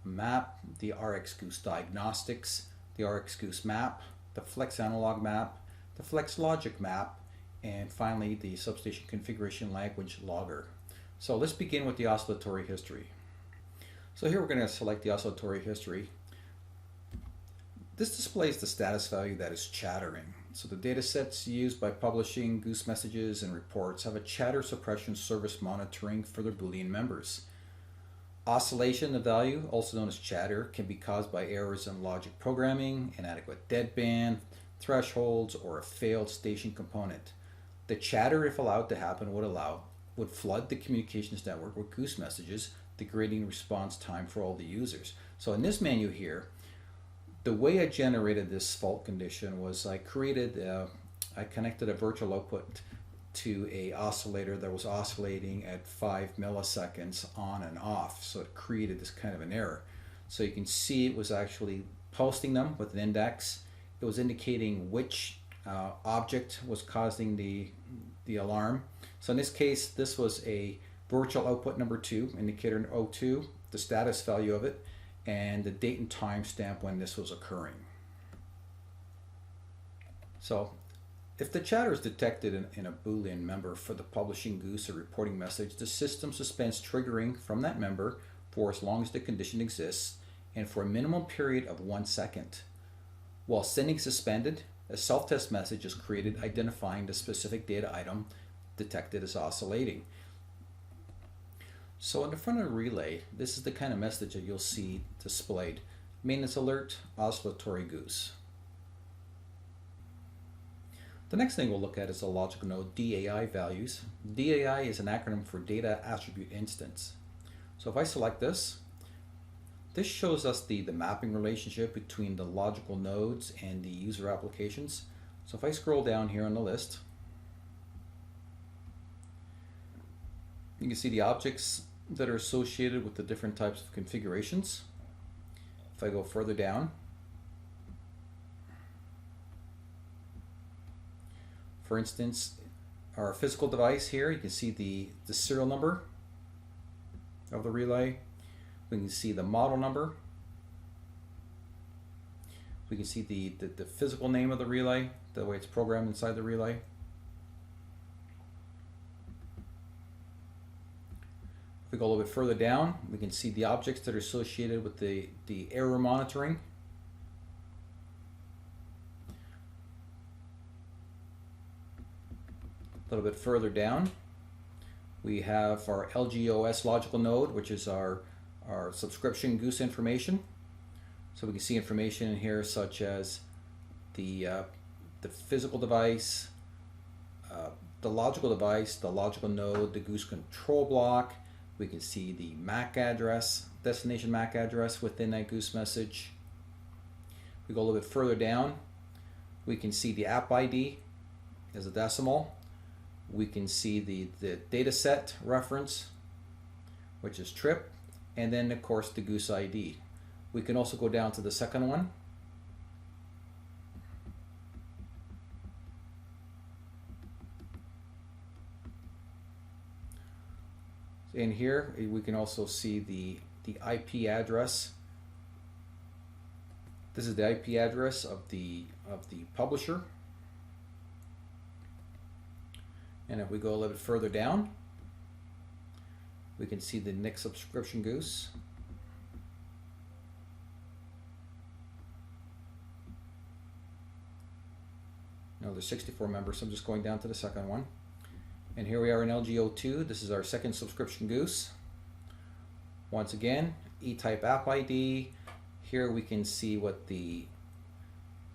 map, the RX Goose diagnostics, the RX Goose map, the flex analog map, the flex logic map, and finally the substation configuration language logger. So let's begin with the oscillatory history. So here we're going to select the oscillatory history. This displays the status value that is chattering. So the data sets used by publishing Goose messages and reports have a chatter suppression service monitoring for their Boolean members. Oscillation of value, also known as chatter, can be caused by errors in logic programming, inadequate deadband, thresholds, or a failed station component. The chatter, if allowed to happen, would flood the communications network with Goose messages, degrading response time for all the users. So in this menu here, the way I generated this fault condition was I connected a virtual output to a oscillator that was oscillating at 5 milliseconds on and off, so it created this kind of an error. So you can see it was actually posting them with an index. It was indicating which object was causing the alarm. So in this case, this was a virtual output number 2, indicator 02, the status value of it, and the date and time stamp when this was occurring. So if the chatter is detected in a Boolean member for the publishing Goose or reporting message, the system suspends triggering from that member for as long as the condition exists and for a minimum period of 1 second. While sending suspended, a self-test message is created identifying the specific data item detected as oscillating. So in the front of the relay, this is the kind of message that you'll see displayed: maintenance alert, oscillatory Goose. The next thing we'll look at is the logical node DAI values. DAI is an acronym for Data Attribute Instance. So if I select this, This shows us the mapping relationship between the logical nodes and the user applications. So if I scroll down here on the list, you can see the objects that are associated with the different types of configurations. If I go further down, for instance, our physical device here, you can see the serial number of the relay. We can see the model number. We can see the physical name of the relay, the way it's programmed inside the relay. If we go a little bit further down, we can see the objects that are associated with the error monitoring. A little bit further down, we have our LGOS logical node, which is our subscription Goose information. So we can see information in here such as the physical device, the logical device, the logical node, the Goose control block. We can see the MAC address, destination MAC address within that Goose message. We go a little bit further down, we can see the app ID as a decimal. We can see the data set reference, which is trip, and then of course the Goose ID. We can also go down to the second one. In here we can also see the IP address. This is the IP address of the publisher. And if we go a little bit further down, we can see the NIC subscription Goose. Now there's 64 members, so I'm just going down to the second one. And here we are in LGO2. This is our second subscription Goose. Once again, E-type app ID. Here we can see what the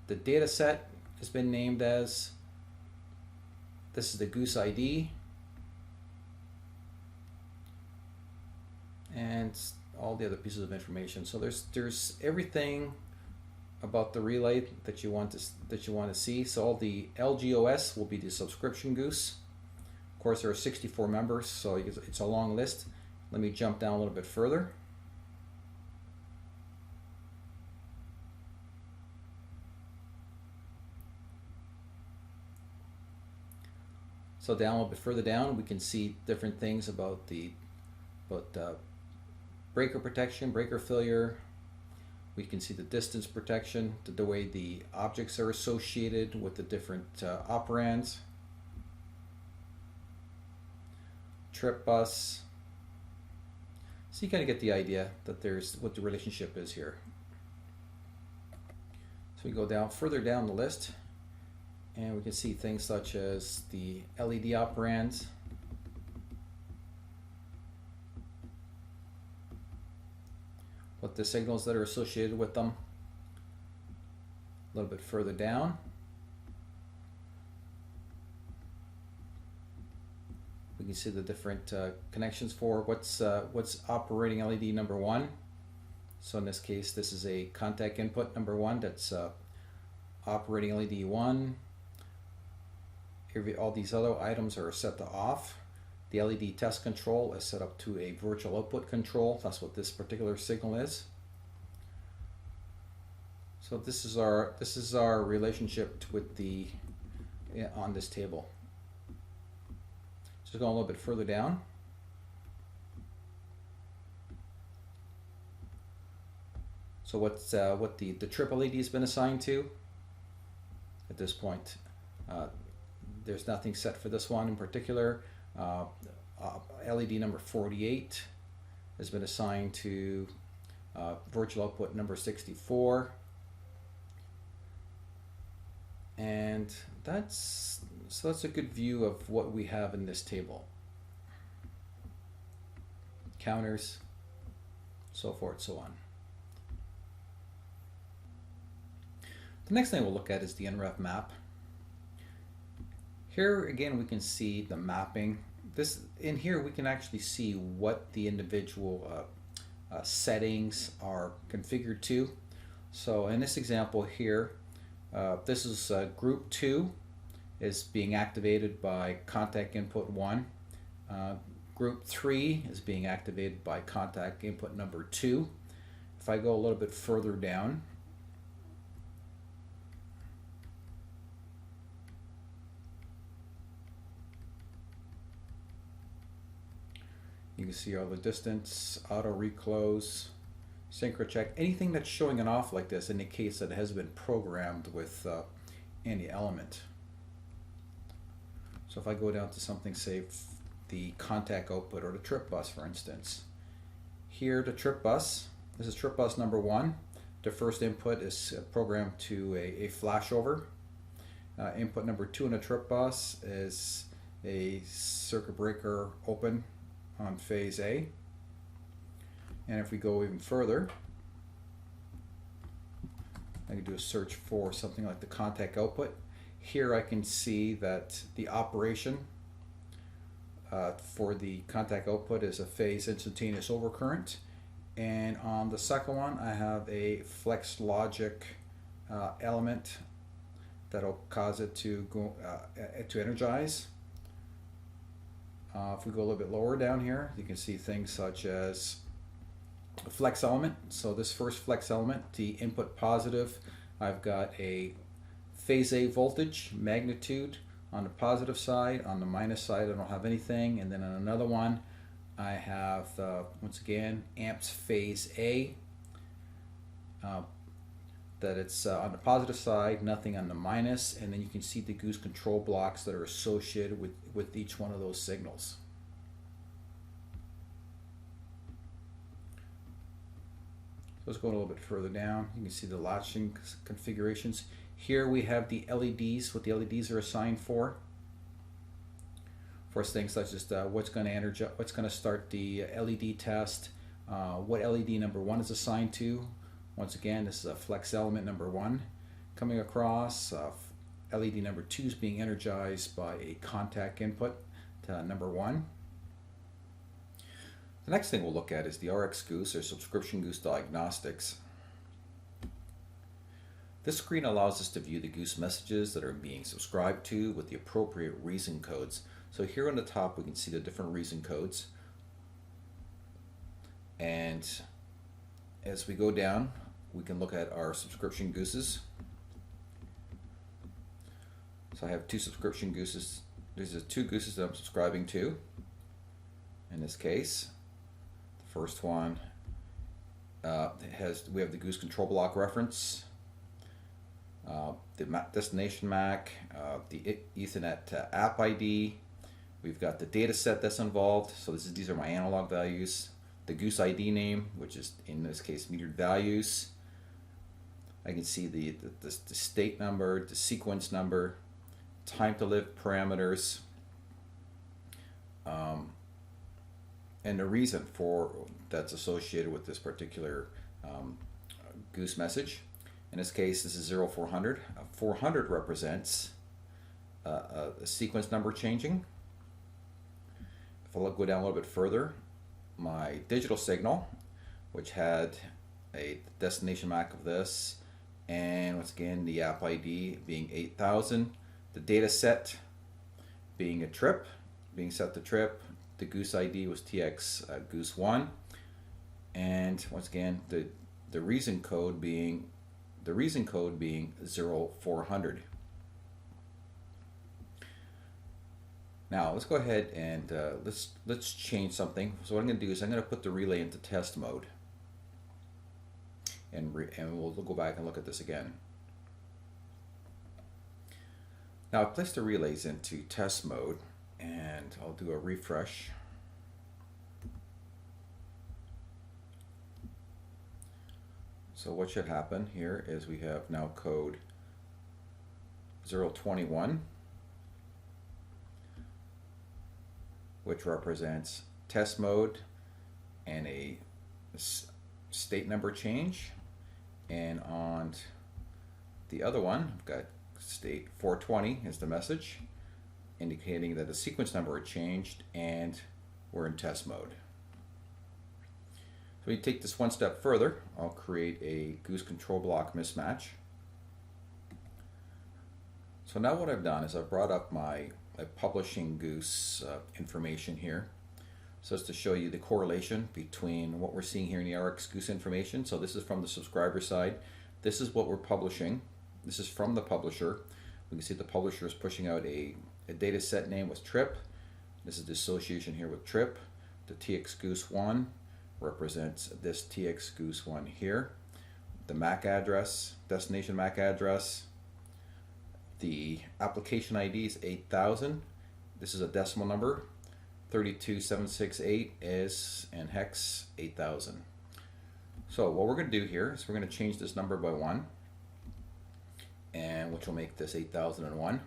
data set has been named as. This is the Goose ID, and all the other pieces of information. So there's everything about the relay that you want to see. So all the LGOS will be the subscription Goose. Of course, there are 64 members, so it's a long list. Let me jump down a little bit further. So down a little bit further down, we can see different things about breaker protection, breaker failure. We can see the distance protection, the way the objects are associated with the different operands. Trip bus. So you kind of get the idea that there's what the relationship is here. So we go down further down the list, and we can see things such as the LED operands, what the signals that are associated with them. A little bit further down, we can see the different connections for what's operating LED number 1. So in this case, this is a contact input number 1 that's operating LED 1. All these other items are set to off. The LED test control is set up to a virtual output control. That's what this particular signal is. So this is our relationship with on this table. Just going a little bit further down. So what the trip LED has been assigned to at this point. There's nothing set for this one in particular. LED number 48 has been assigned to virtual output number 64. And that's a good view of what we have in this table. Counters, so forth, so on. The next thing we'll look at is the NREF map. Here again we can see the mapping. In here we can actually see what the individual settings are configured to. So in this example here, this is group 2 is being activated by contact input 1. Group 3 is being activated by contact input number 2. If I go a little bit further down, you can see all the distance, auto reclose, synchro check. Anything that's showing an off like this indicates that it has been programmed with any element. So if I go down to something, say the contact output or the trip bus, for instance. Here the trip bus, this is trip bus number 1. The first input is programmed to a flashover. Input number 2 in the trip bus is a circuit breaker open on phase A. And if we go even further, I can do a search for something like the contact output. Here I can see that the operation for the contact output is a phase instantaneous overcurrent, and on the second one I have a flex logic element that'll cause it to go to energize. If we go a little bit lower down here, you can see things such as a flex element. So this first flex element, the input positive, I've got a phase A voltage magnitude on the positive side. On the minus side I don't have anything, and then on another one I have once again amps phase A, that it's on the positive side, nothing on the minus, and then you can see the Goose control blocks that are associated with each one of those signals. Let's go a little bit further down. You can see the latching configurations. Here we have the LEDs, what the LEDs are assigned for things such as what's going to energize, what's going to start the LED test, what LED number 1 is assigned to. Once again, this is a flex element number 1 coming across. LED number 2 is being energized by a contact input to number 1. The next thing we'll look at is the RX Goose, or Subscription Goose Diagnostics. This screen allows us to view the Goose messages that are being subscribed to with the appropriate reason codes. So here on the top we can see the different reason codes, and as we go down we can look at our subscription gooses. So I have 2 subscription gooses. These are 2 gooses that I'm subscribing to. In this case, the first one we have the Goose control block reference, the destination MAC, the Ethernet app ID. We've got the data set that's involved. So these are my analog values. The Goose ID name, which is in this case metered values. I can see the state number, the sequence number, time to live parameters, and the reason for that's associated with this particular Goose message. In this case, this is 0400. 400 represents a sequence number changing. If I go down a little bit further, my digital signal, which had a destination MAC of this, and once again the app ID being 8000, the data set being a trip, being set to trip, the Goose ID was TX Goose 1, and once again the reason code being 0400. Now let's go ahead and let's change something. So what I'm going to do is I'm going to put the relay into test mode, and we'll go back and look at this again. Now I've placed the relays into test mode, and I'll do a refresh. So what should happen here is we have now code 021, which represents test mode and a state number change. And on the other one, I've got state 420 is the message, indicating that the sequence number had changed and we're in test mode. So So we take this one step further. I'll create a Goose control block mismatch. So now what I've done is I've brought up my publishing Goose information here. So it's to show you the correlation between what we're seeing here in the RX Goose information. So this is from the subscriber side. This is what we're publishing. This is from the publisher. We can see the publisher is pushing out a data set name with trip. This is the association here with trip. The TX Goose 1 represents this TX Goose 1 here. The MAC address, destination MAC address. The application ID is 8000. This is a decimal number. 32768 is and hex 8000. So what we're going to do here is we're going to change this number by 1, and which will make this 8001.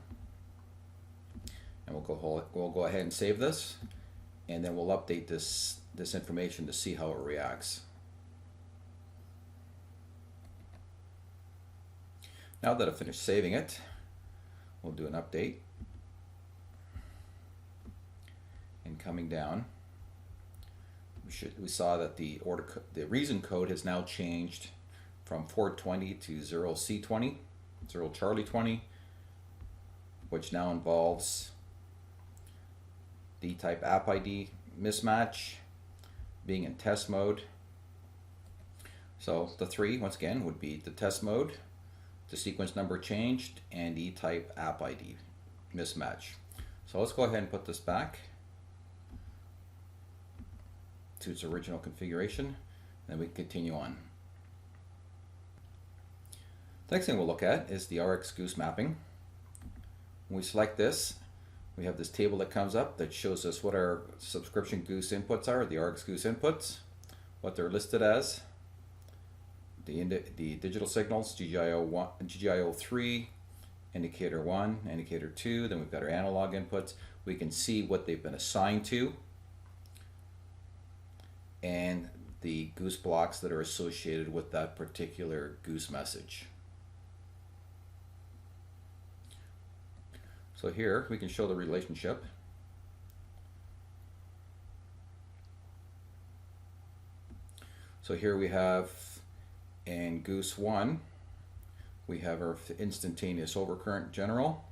And we'll go ahead and save this, and then we'll update this information to see how it reacts. Now that I've finished saving it, we'll do an update. And coming down, we saw that the reason code has now changed from 420 to 0C20, 0 Charlie 20, which now involves the type app ID mismatch being in test mode. So the 3 once again would be the test mode, the sequence number changed, and the type app ID mismatch. So let's go ahead and put this back to its original configuration, and then we can continue on. The next thing we'll look at is the RX Goose mapping. When we select this, we have this table that comes up that shows us what our subscription Goose inputs are, the RX Goose inputs, what they're listed as, the digital signals, GGIO 3, indicator 1, indicator 2, then we've got our analog inputs. We can see what they've been assigned to, and the Goose blocks that are associated with that particular Goose message. So here we can show the relationship. So here we have in Goose 1, we have our instantaneous overcurrent general,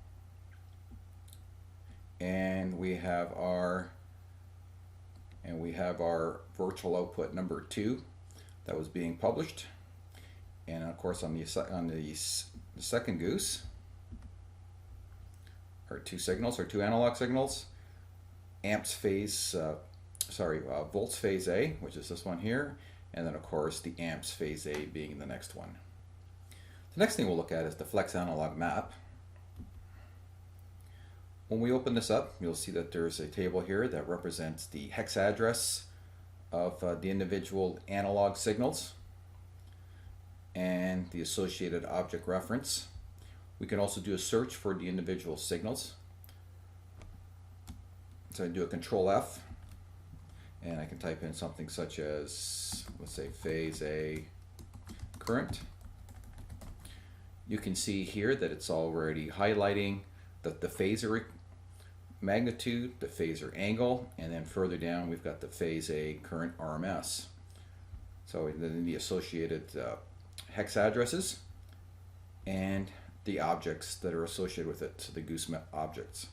and we have our virtual output number 2 that was being published. And of course on the second Goose, our 2 signals, or 2 analog signals, volts phase A, which is this one here, and then of course the amps phase A being the next one. The next thing we'll look at is the flex analog map. When we open this up, you'll see that there's a table here that represents the hex address of the individual analog signals and the associated object reference. We can also do a search for the individual signals. So I do a Control F, and I can type in something such as, let's say, phase A current. You can see here that it's already highlighting the phasor magnitude, the phasor angle, and then further down we've got the phase A current RMS. So then the associated hex addresses and the objects that are associated with it, so the Goose objects.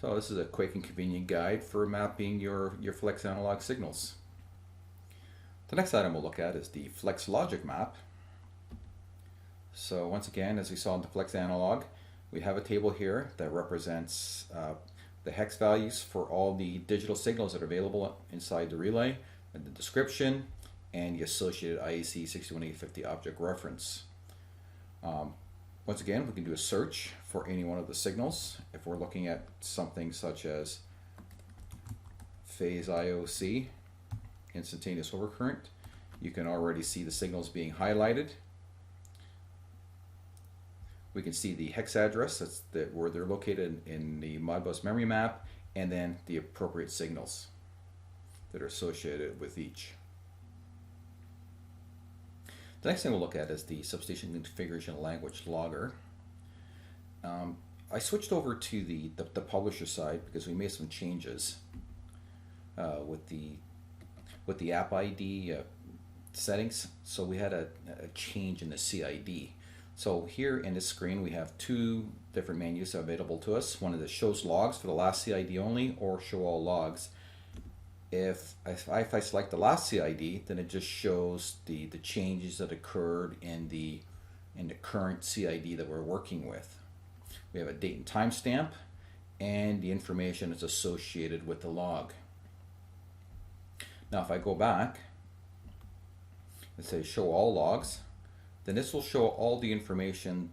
So this is a quick and convenient guide for mapping your flex analog signals. The next item we'll look at is the flex logic map. So once again, as we saw in the flex analog, we have a table here that represents the hex values for all the digital signals that are available inside the relay, and the description, and the associated IEC61850 object reference. Once again, we can do a search for any one of the signals. If we're looking at something such as phase IOC, instantaneous overcurrent, you can already see the signals being highlighted. We can see the hex address, where they're located in the Modbus memory map, and then the appropriate signals that are associated with each. The next thing we'll look at is the substation configuration language logger. I switched over to the publisher side because we made some changes. with the app ID settings. So we had a change in the CID. So here in this screen we have two different menus available to us. One that shows logs for the last CID only, or show all logs. If I select the last CID, then it just shows the changes that occurred in the current CID that we're working with. We have a date and time stamp and the information that's associated with the log. Now if I go back and say show all logs, then this will show all the information,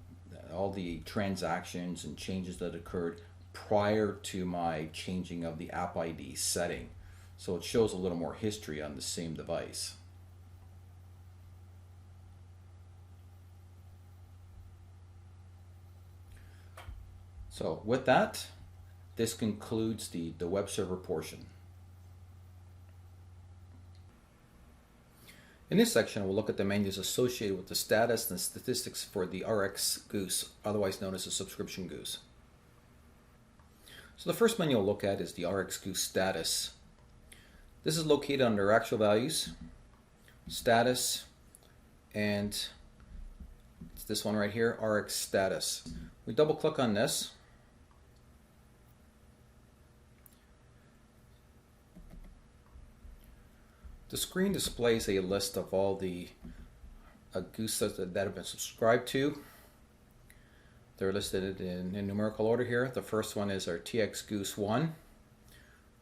all the transactions and changes that occurred prior to my changing of the app ID setting. So it shows a little more history on the same device. So with that, this concludes the web server portion. In this section, we'll look at the menus associated with the status and statistics for the RX Goose, otherwise known as the subscription Goose. So the first menu we'll look at is the RX Goose status. This is located under actual values, status, and it's this one right here, RX status. We double click on this. The screen displays a list of all the Gooses that have been subscribed to. They're listed in numerical order here. The first one is our TX Goose 1.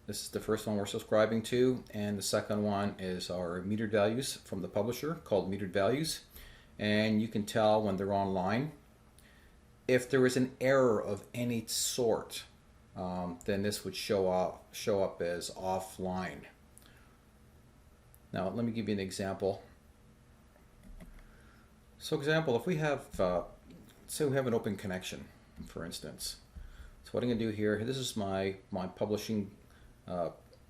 This is the first one we're subscribing to, and the second one is our metered values from the publisher called metered values. And you can tell when they're online. If there is an error of any sort, then this would show up as offline. Now let me give you an example. So example, if we have, say we have an open connection, for instance. So what I'm going to do here, this is my publishing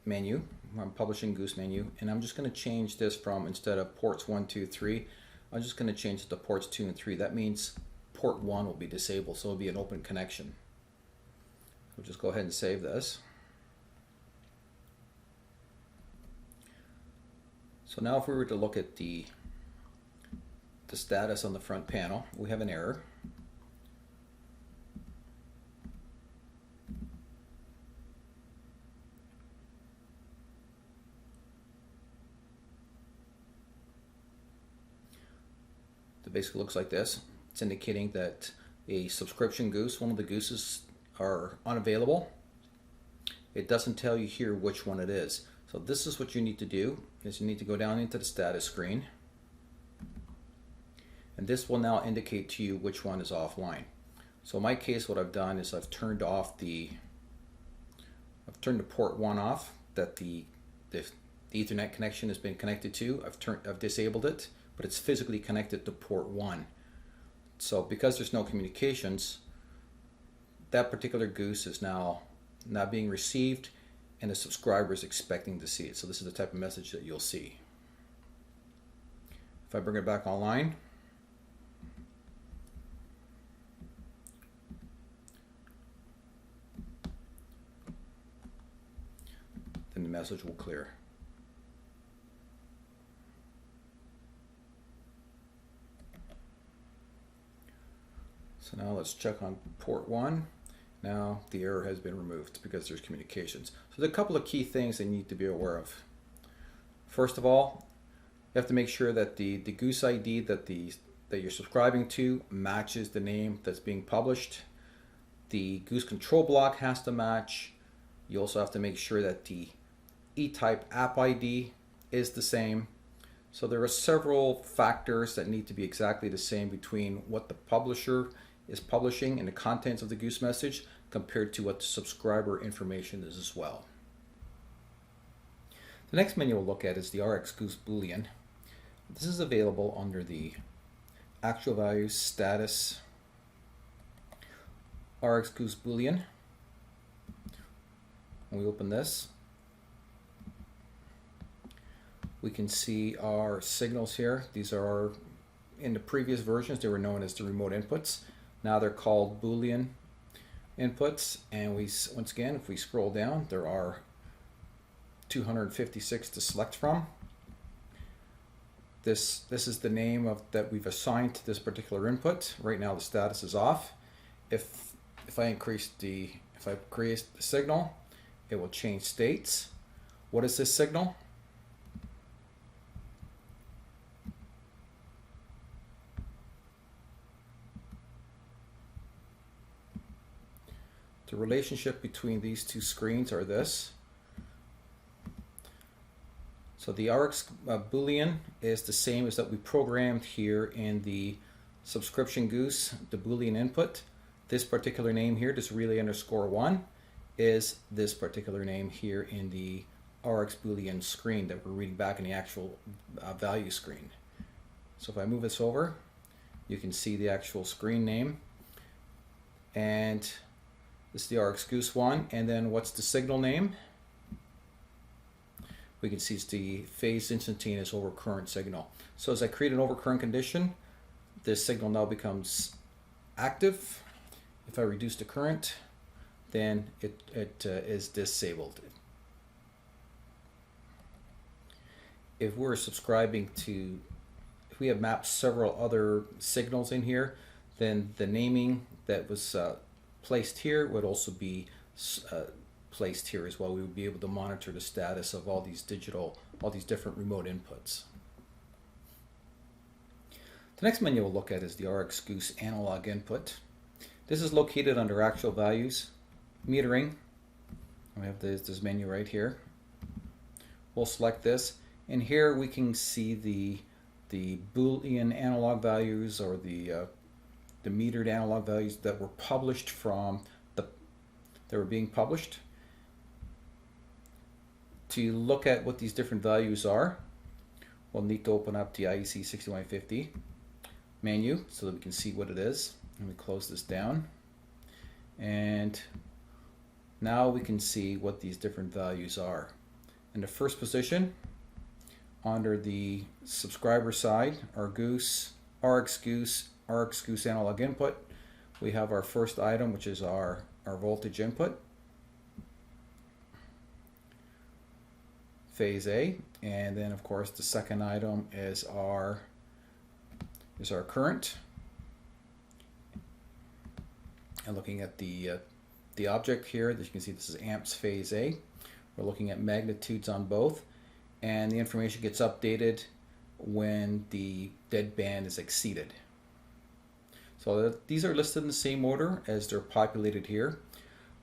menu, my publishing Goose menu, and I'm just going to change this from, instead of ports 1, 2, 3, I'm just going to change it to ports 2 and 3. That means port 1 will be disabled, so it'll be an open connection. We'll just go ahead and save this. So now if we were to look at the status on the front panel, we have an error. It basically looks like this. It's indicating that a subscription Goose, one of the Gooses, are unavailable. It doesn't tell you here which one it is. So this is what you need to do, is you need to go down into the status screen, and this will now indicate to you which one is offline. So in my case, what I've done is I've turned the port 1 off that the Ethernet connection has been connected to. I've disabled it, but it's physically connected to port 1. So because there's no communications, that particular Goose is now not being received, and the subscriber is expecting to see it. So this is the type of message that you'll see. If I bring it back online, then the message will clear. So now let's check on port 1. Now the error has been removed because there's communications. So there's a couple of key things that you need to be aware of. First of all, you have to make sure that the Goose ID that you're subscribing to matches the name that's being published. The Goose control block has to match. You also have to make sure that the E-type app ID is the same. So there are several factors that need to be exactly the same between what the publisher is publishing and the contents of the Goose message compared to what the subscriber information is as well. The next menu we'll look at is the RX Goose Boolean. This is available under the actual values, status, RX Goose Boolean. When we open this, we can see our signals here. These are, in the previous versions, they were known as the remote inputs. Now they're called Boolean inputs, and once again, if we scroll down, there are 256 to select from. This is the name that we've assigned to this particular input. Right now the status is off. If I create the signal, it will change states. What is this signal? The relationship between these two screens are this. So the RX Boolean is the same as that we programmed here in the subscription Goose, the Boolean input. This particular name here, this relay_1, is this particular name here in the RX Boolean screen that we're reading back in the actual value screen. So if I move this over, you can see the actual screen name. And this is the RX Goose one. And then what's the signal name? We can see it's the phase instantaneous overcurrent signal. So as I create an overcurrent condition, this signal now becomes active. If I reduce the current, then it is disabled. If we're subscribing to, if we have mapped several other signals in here, then the naming that was placed here would also be placed here as well. We would be able to monitor the status of all these different remote inputs. The next menu we'll look at is the RX Goose analog input. This is located under actual values, metering. We have this menu right here. We'll select this, and here we can see the Boolean analog values, or the metered analog values that were published from that were being published. To look at what these different values are, we'll need to open up the IEC61850 menu so that we can see what it is. And we close this down, and now we can see what these different values are. In the first position, under the subscriber side, our Goose, RX Goose analog input, we have our first item, which is our voltage input, phase A, and then of course the second item is our current. And looking at the object here, as you can see, this is amps phase A. We're looking at magnitudes on both, and the information gets updated when the dead band is exceeded. So these are listed in the same order as they're populated here.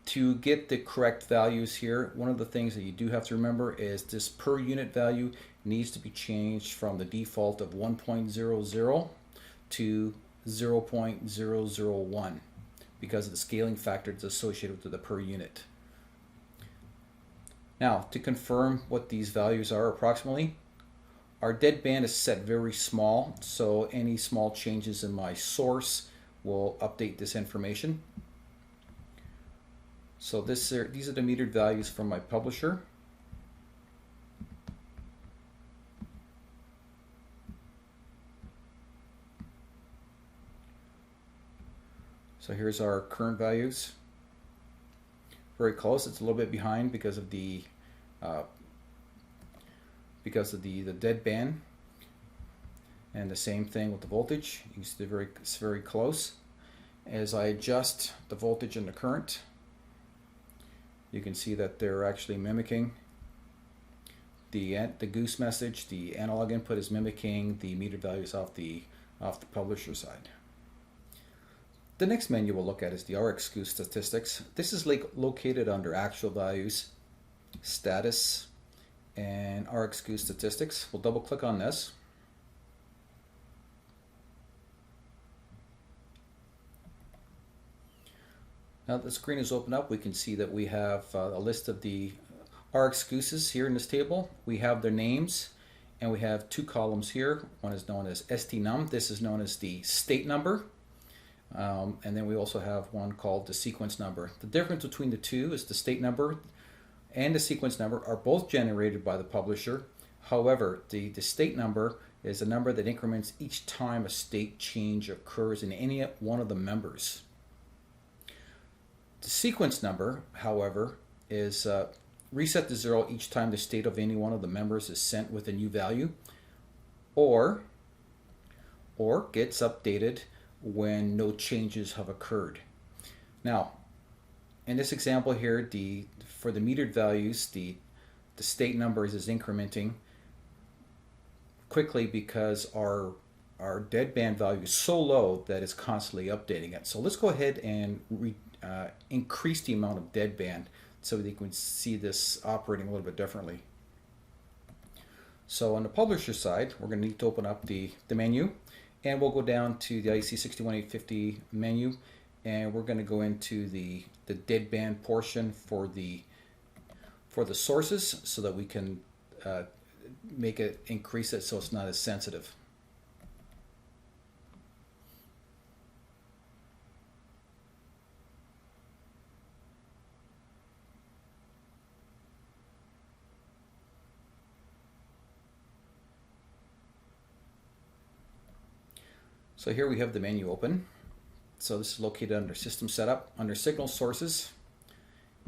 To get the correct values here, one of the things that you do have to remember is this per unit value needs to be changed from the default of 1.00 to 0.001 because of the scaling factor that's associated with the per unit. Now, to confirm what these values are approximately, our dead band is set very small, so any small changes in my source will update this information. So these are the metered values from my publisher. So here's our current values. Very close. It's a little bit behind because of the dead band. And the same thing with the voltage. You can see it's very close. As I adjust the voltage and the current, you can see that they're actually mimicking the Goose message. The analog input is mimicking the metered values off the publisher side. The next menu we'll look at is the RX Goose statistics. This is located under actual values, status, and RX Goose statistics. We'll double click on this. Now that the screen is opened up, we can see that we have a list of the RX Gooses here in this table. We have their names, and we have two columns here. One is known as STNum. This is known as the state number. And then we also have one called the sequence number. The difference between the two is the state number and the sequence number are both generated by the publisher. However, the state number is a number that increments each time a state change occurs in any one of the members. The sequence number, however, is reset to 0 each time the state of any one of the members is sent with a new value, or gets updated when no changes have occurred. Now, in this example here, for the metered values, the state numbers is incrementing quickly because our deadband value is so low that it's constantly updating it. So let's go ahead and increase the amount of deadband so that you can see this operating a little bit differently. So on the publisher side, we're going to need to open up the menu, and we'll go down to the IEC61850 menu, and we're going to go into the deadband portion for the sources so that we can increase it so it's not as sensitive. So here we have the menu open. So this is located under System Setup, under Signal Sources,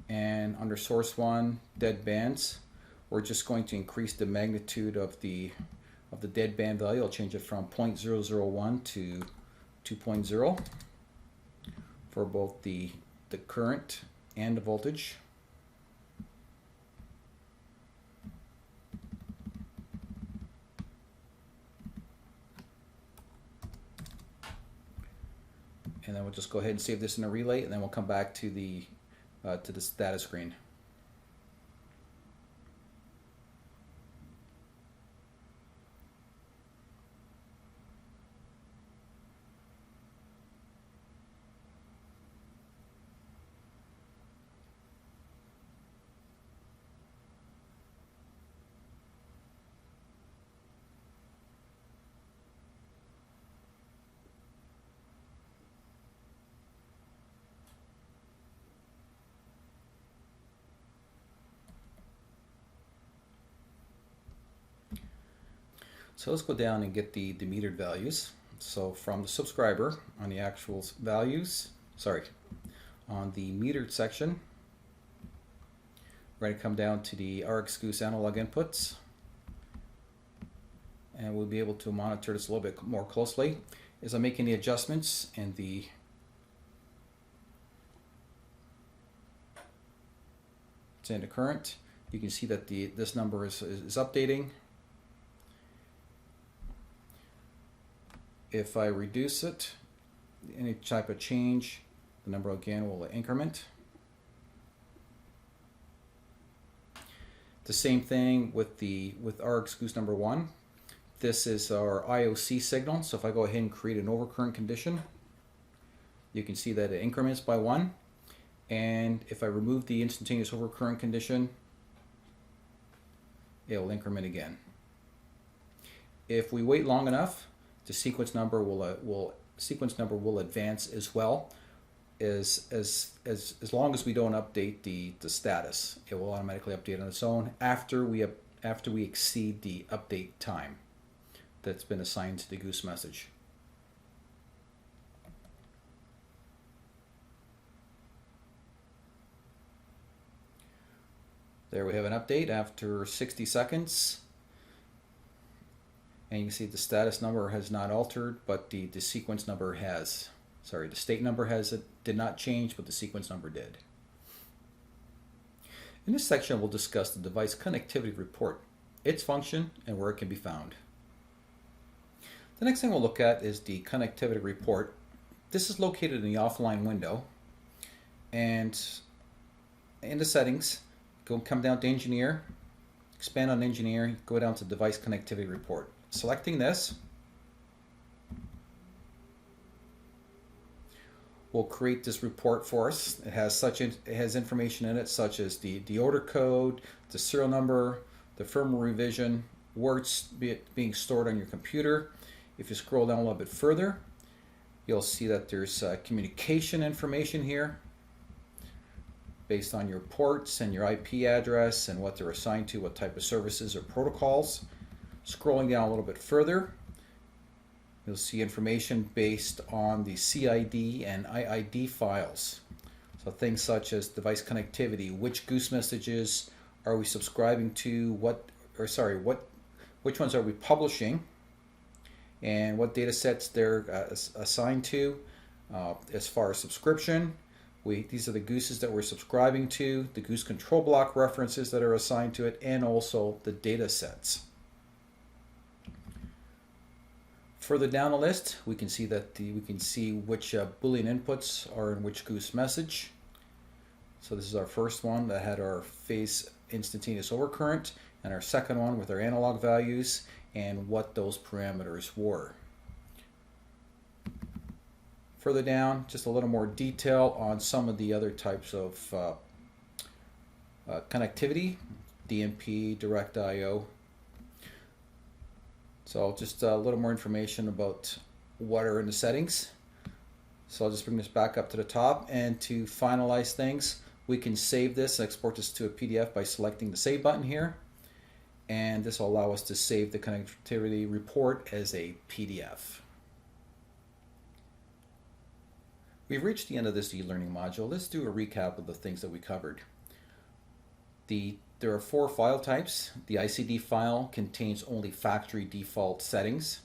and under Source 1, Deadbands. We're just going to increase the magnitude of the deadband value. I'll change it from 0.001 to 2.0 for both the current and the voltage. And then we'll just go ahead and save this in a relay, and then we'll come back to the status screen. So let's go down and get the metered values. So from the subscriber on the actual values, on the metered section, we're going to come down to the RX Goose analog inputs, and we'll be able to monitor this a little bit more closely as I'm making the adjustments in the current. You can see that this number is updating. If I reduce it, any type of change, the number again will increment. The same thing with RX Goose number 1. This is our IOC signal. So if I go ahead and create an overcurrent condition, you can see that it increments by 1. And if I remove the instantaneous overcurrent condition, it will increment again. If we wait long enough, the sequence number will advance as well. As long as we don't update the status, it will automatically update on its own after we exceed the update time that's been assigned to the Goose message. There we have an update after 60 seconds. And you can see the status number has not altered, but the sequence number has. Sorry, the state number did not change, but the sequence number did. In this section, we'll discuss the device connectivity report, its function, and where it can be found. The next thing we'll look at is the connectivity report. This is located in the offline window, and in the settings, come down to Engineer, expand on Engineer, go down to Device Connectivity Report. Selecting this will create this report for us. It has information in it such as the order code, the serial number, the firmware revision, where it's being stored on your computer. If you scroll down a little bit further, you'll see that there's communication information here based on your ports and your IP address and what they're assigned to, what type of services or protocols. Scrolling down a little bit further, you'll see information based on the CID and IID files. So things such as device connectivity, which Goose messages are we subscribing to, which ones are we publishing, and what data sets they're assigned to. As far as subscription, these are the Gooses that we're subscribing to, the Goose control block references that are assigned to it, and also the data sets. Further down the list, we can see that which Boolean inputs are in which Goose message. So this is our first one that had our phase instantaneous overcurrent, and our second one with our analog values and what those parameters were. Further down, just a little more detail on some of the other types of connectivity, DMP, direct I/O. So just a little more information about what are in the settings. So I'll just bring this back up to the top, and to finalize things, we can save this and export this to a PDF by selecting the Save button here, and this will allow us to save the connectivity report as a PDF. We've reached the end of this e-learning module. Let's do a recap of the things that we covered. There are 4 file types. The CID file contains only factory default settings.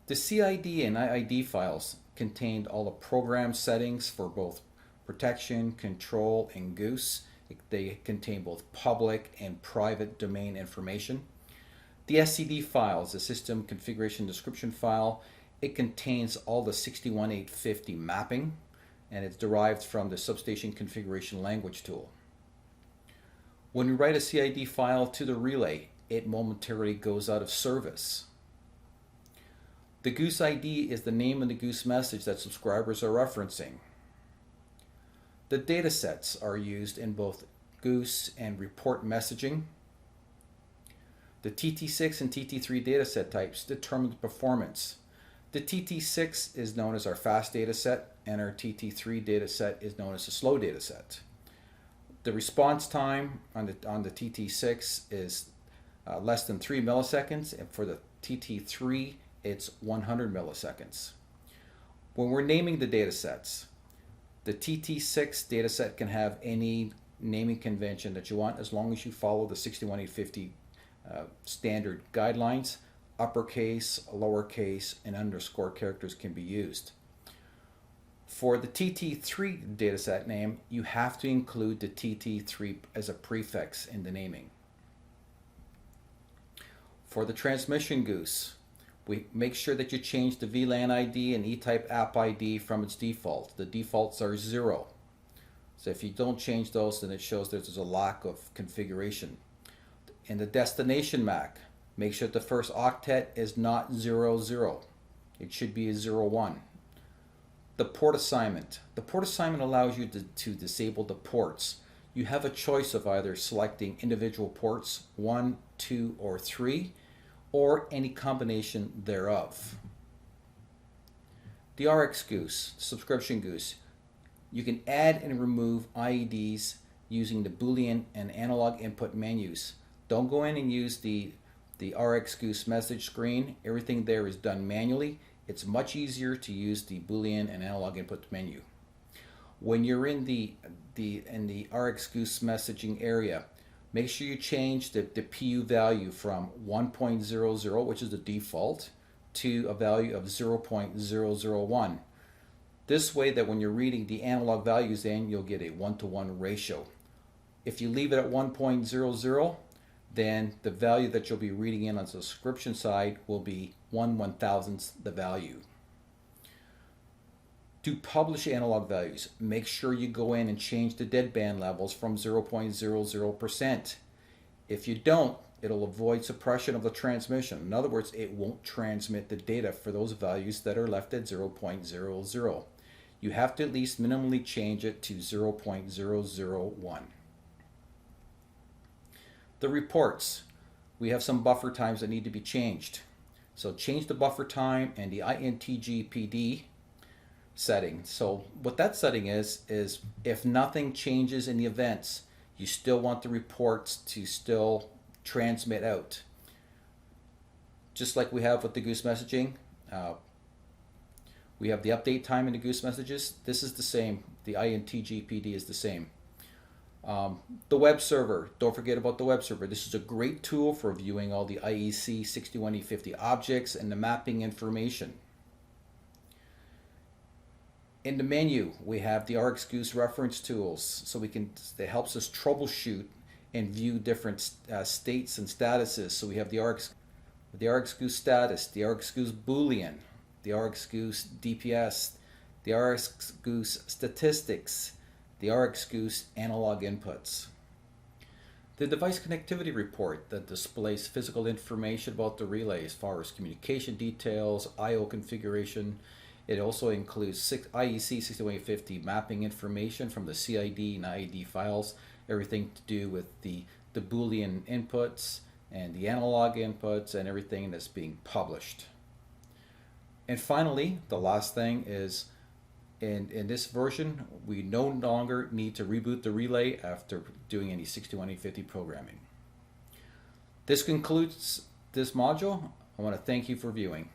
The CID and IID files contained all the program settings for both protection, control, and Goose. They contain both public and private domain information. The SCD file is a system configuration description file. It contains all the 61850 mapping, and it's derived from the substation configuration language tool. When we write a CID file to the relay, it momentarily goes out of service. The Goose ID is the name of the Goose message that subscribers are referencing. The datasets are used in both Goose and report messaging. The TT6 and TT3 dataset types determine performance. The TT6 is known as our fast dataset, and our TT3 dataset is known as the slow dataset. The response time on the TT6 is less than 3 milliseconds, and for the TT3 it's 100 milliseconds. When we're naming the datasets, the TT6 dataset can have any naming convention that you want as long as you follow the 61850 standard guidelines. Uppercase, lowercase, and underscore characters can be used. For the TT3 dataset name, you have to include the TT3 as a prefix in the naming. For the transmission Goose, we make sure that you change the VLAN ID and E-type app ID from its default. The defaults are 0. So if you don't change those, then it shows there's a lack of configuration. In the destination MAC, make sure that the first octet is not 00. It should be a 01. The port assignment. The port assignment allows you to disable the ports. You have a choice of either selecting individual ports 1, 2, or 3, or any combination thereof. The RX Goose, subscription Goose. You can add and remove IEDs using the Boolean and analog input menus. Don't go in and use the RX Goose message screen. Everything there is done manually. It's much easier to use the Boolean and analog input menu. When you're in the RX Goose messaging area, make sure you change the PU value from 1.00, which is the default, to a value of 0.001. This way that when you're reading the analog values in, you'll get a 1-to-1 ratio. If you leave it at 1.00, then the value that you'll be reading in on the subscription side will be 1/1000th the value. To publish analog values, make sure you go in and change the deadband levels from 0.00%. If you don't, it'll avoid suppression of the transmission. In other words, it won't transmit the data for those values that are left at 0.00. You have to at least minimally change it to 0.001. The reports. We have some buffer times that need to be changed. So change the buffer time and the INTG-PD setting. So what that setting is if nothing changes in the events, you still want the reports to still transmit out. Just like we have with the Goose messaging, we have the update time in the Goose messages. This is the same. The INTG-PD is the same. The web server, don't forget about the web server. This is a great tool for viewing all the IEC 61850 objects and the mapping information. In the menu, we have the Goose reference tools, so it helps us troubleshoot and view different states and statuses. So we have the Goose status, the Goose Boolean, the Goose DPS, the Goose statistics, the Goose analog inputs. The device connectivity report that displays physical information about the relay as far as communication details, I/O configuration. It also includes IEC 61850 mapping information from the CID and CID files, everything to do with the Boolean inputs and the analog inputs and everything that's being published. And finally, the last thing is in this version, we no longer need to reboot the relay after doing any 61850 programming. This concludes this module. I want to thank you for viewing.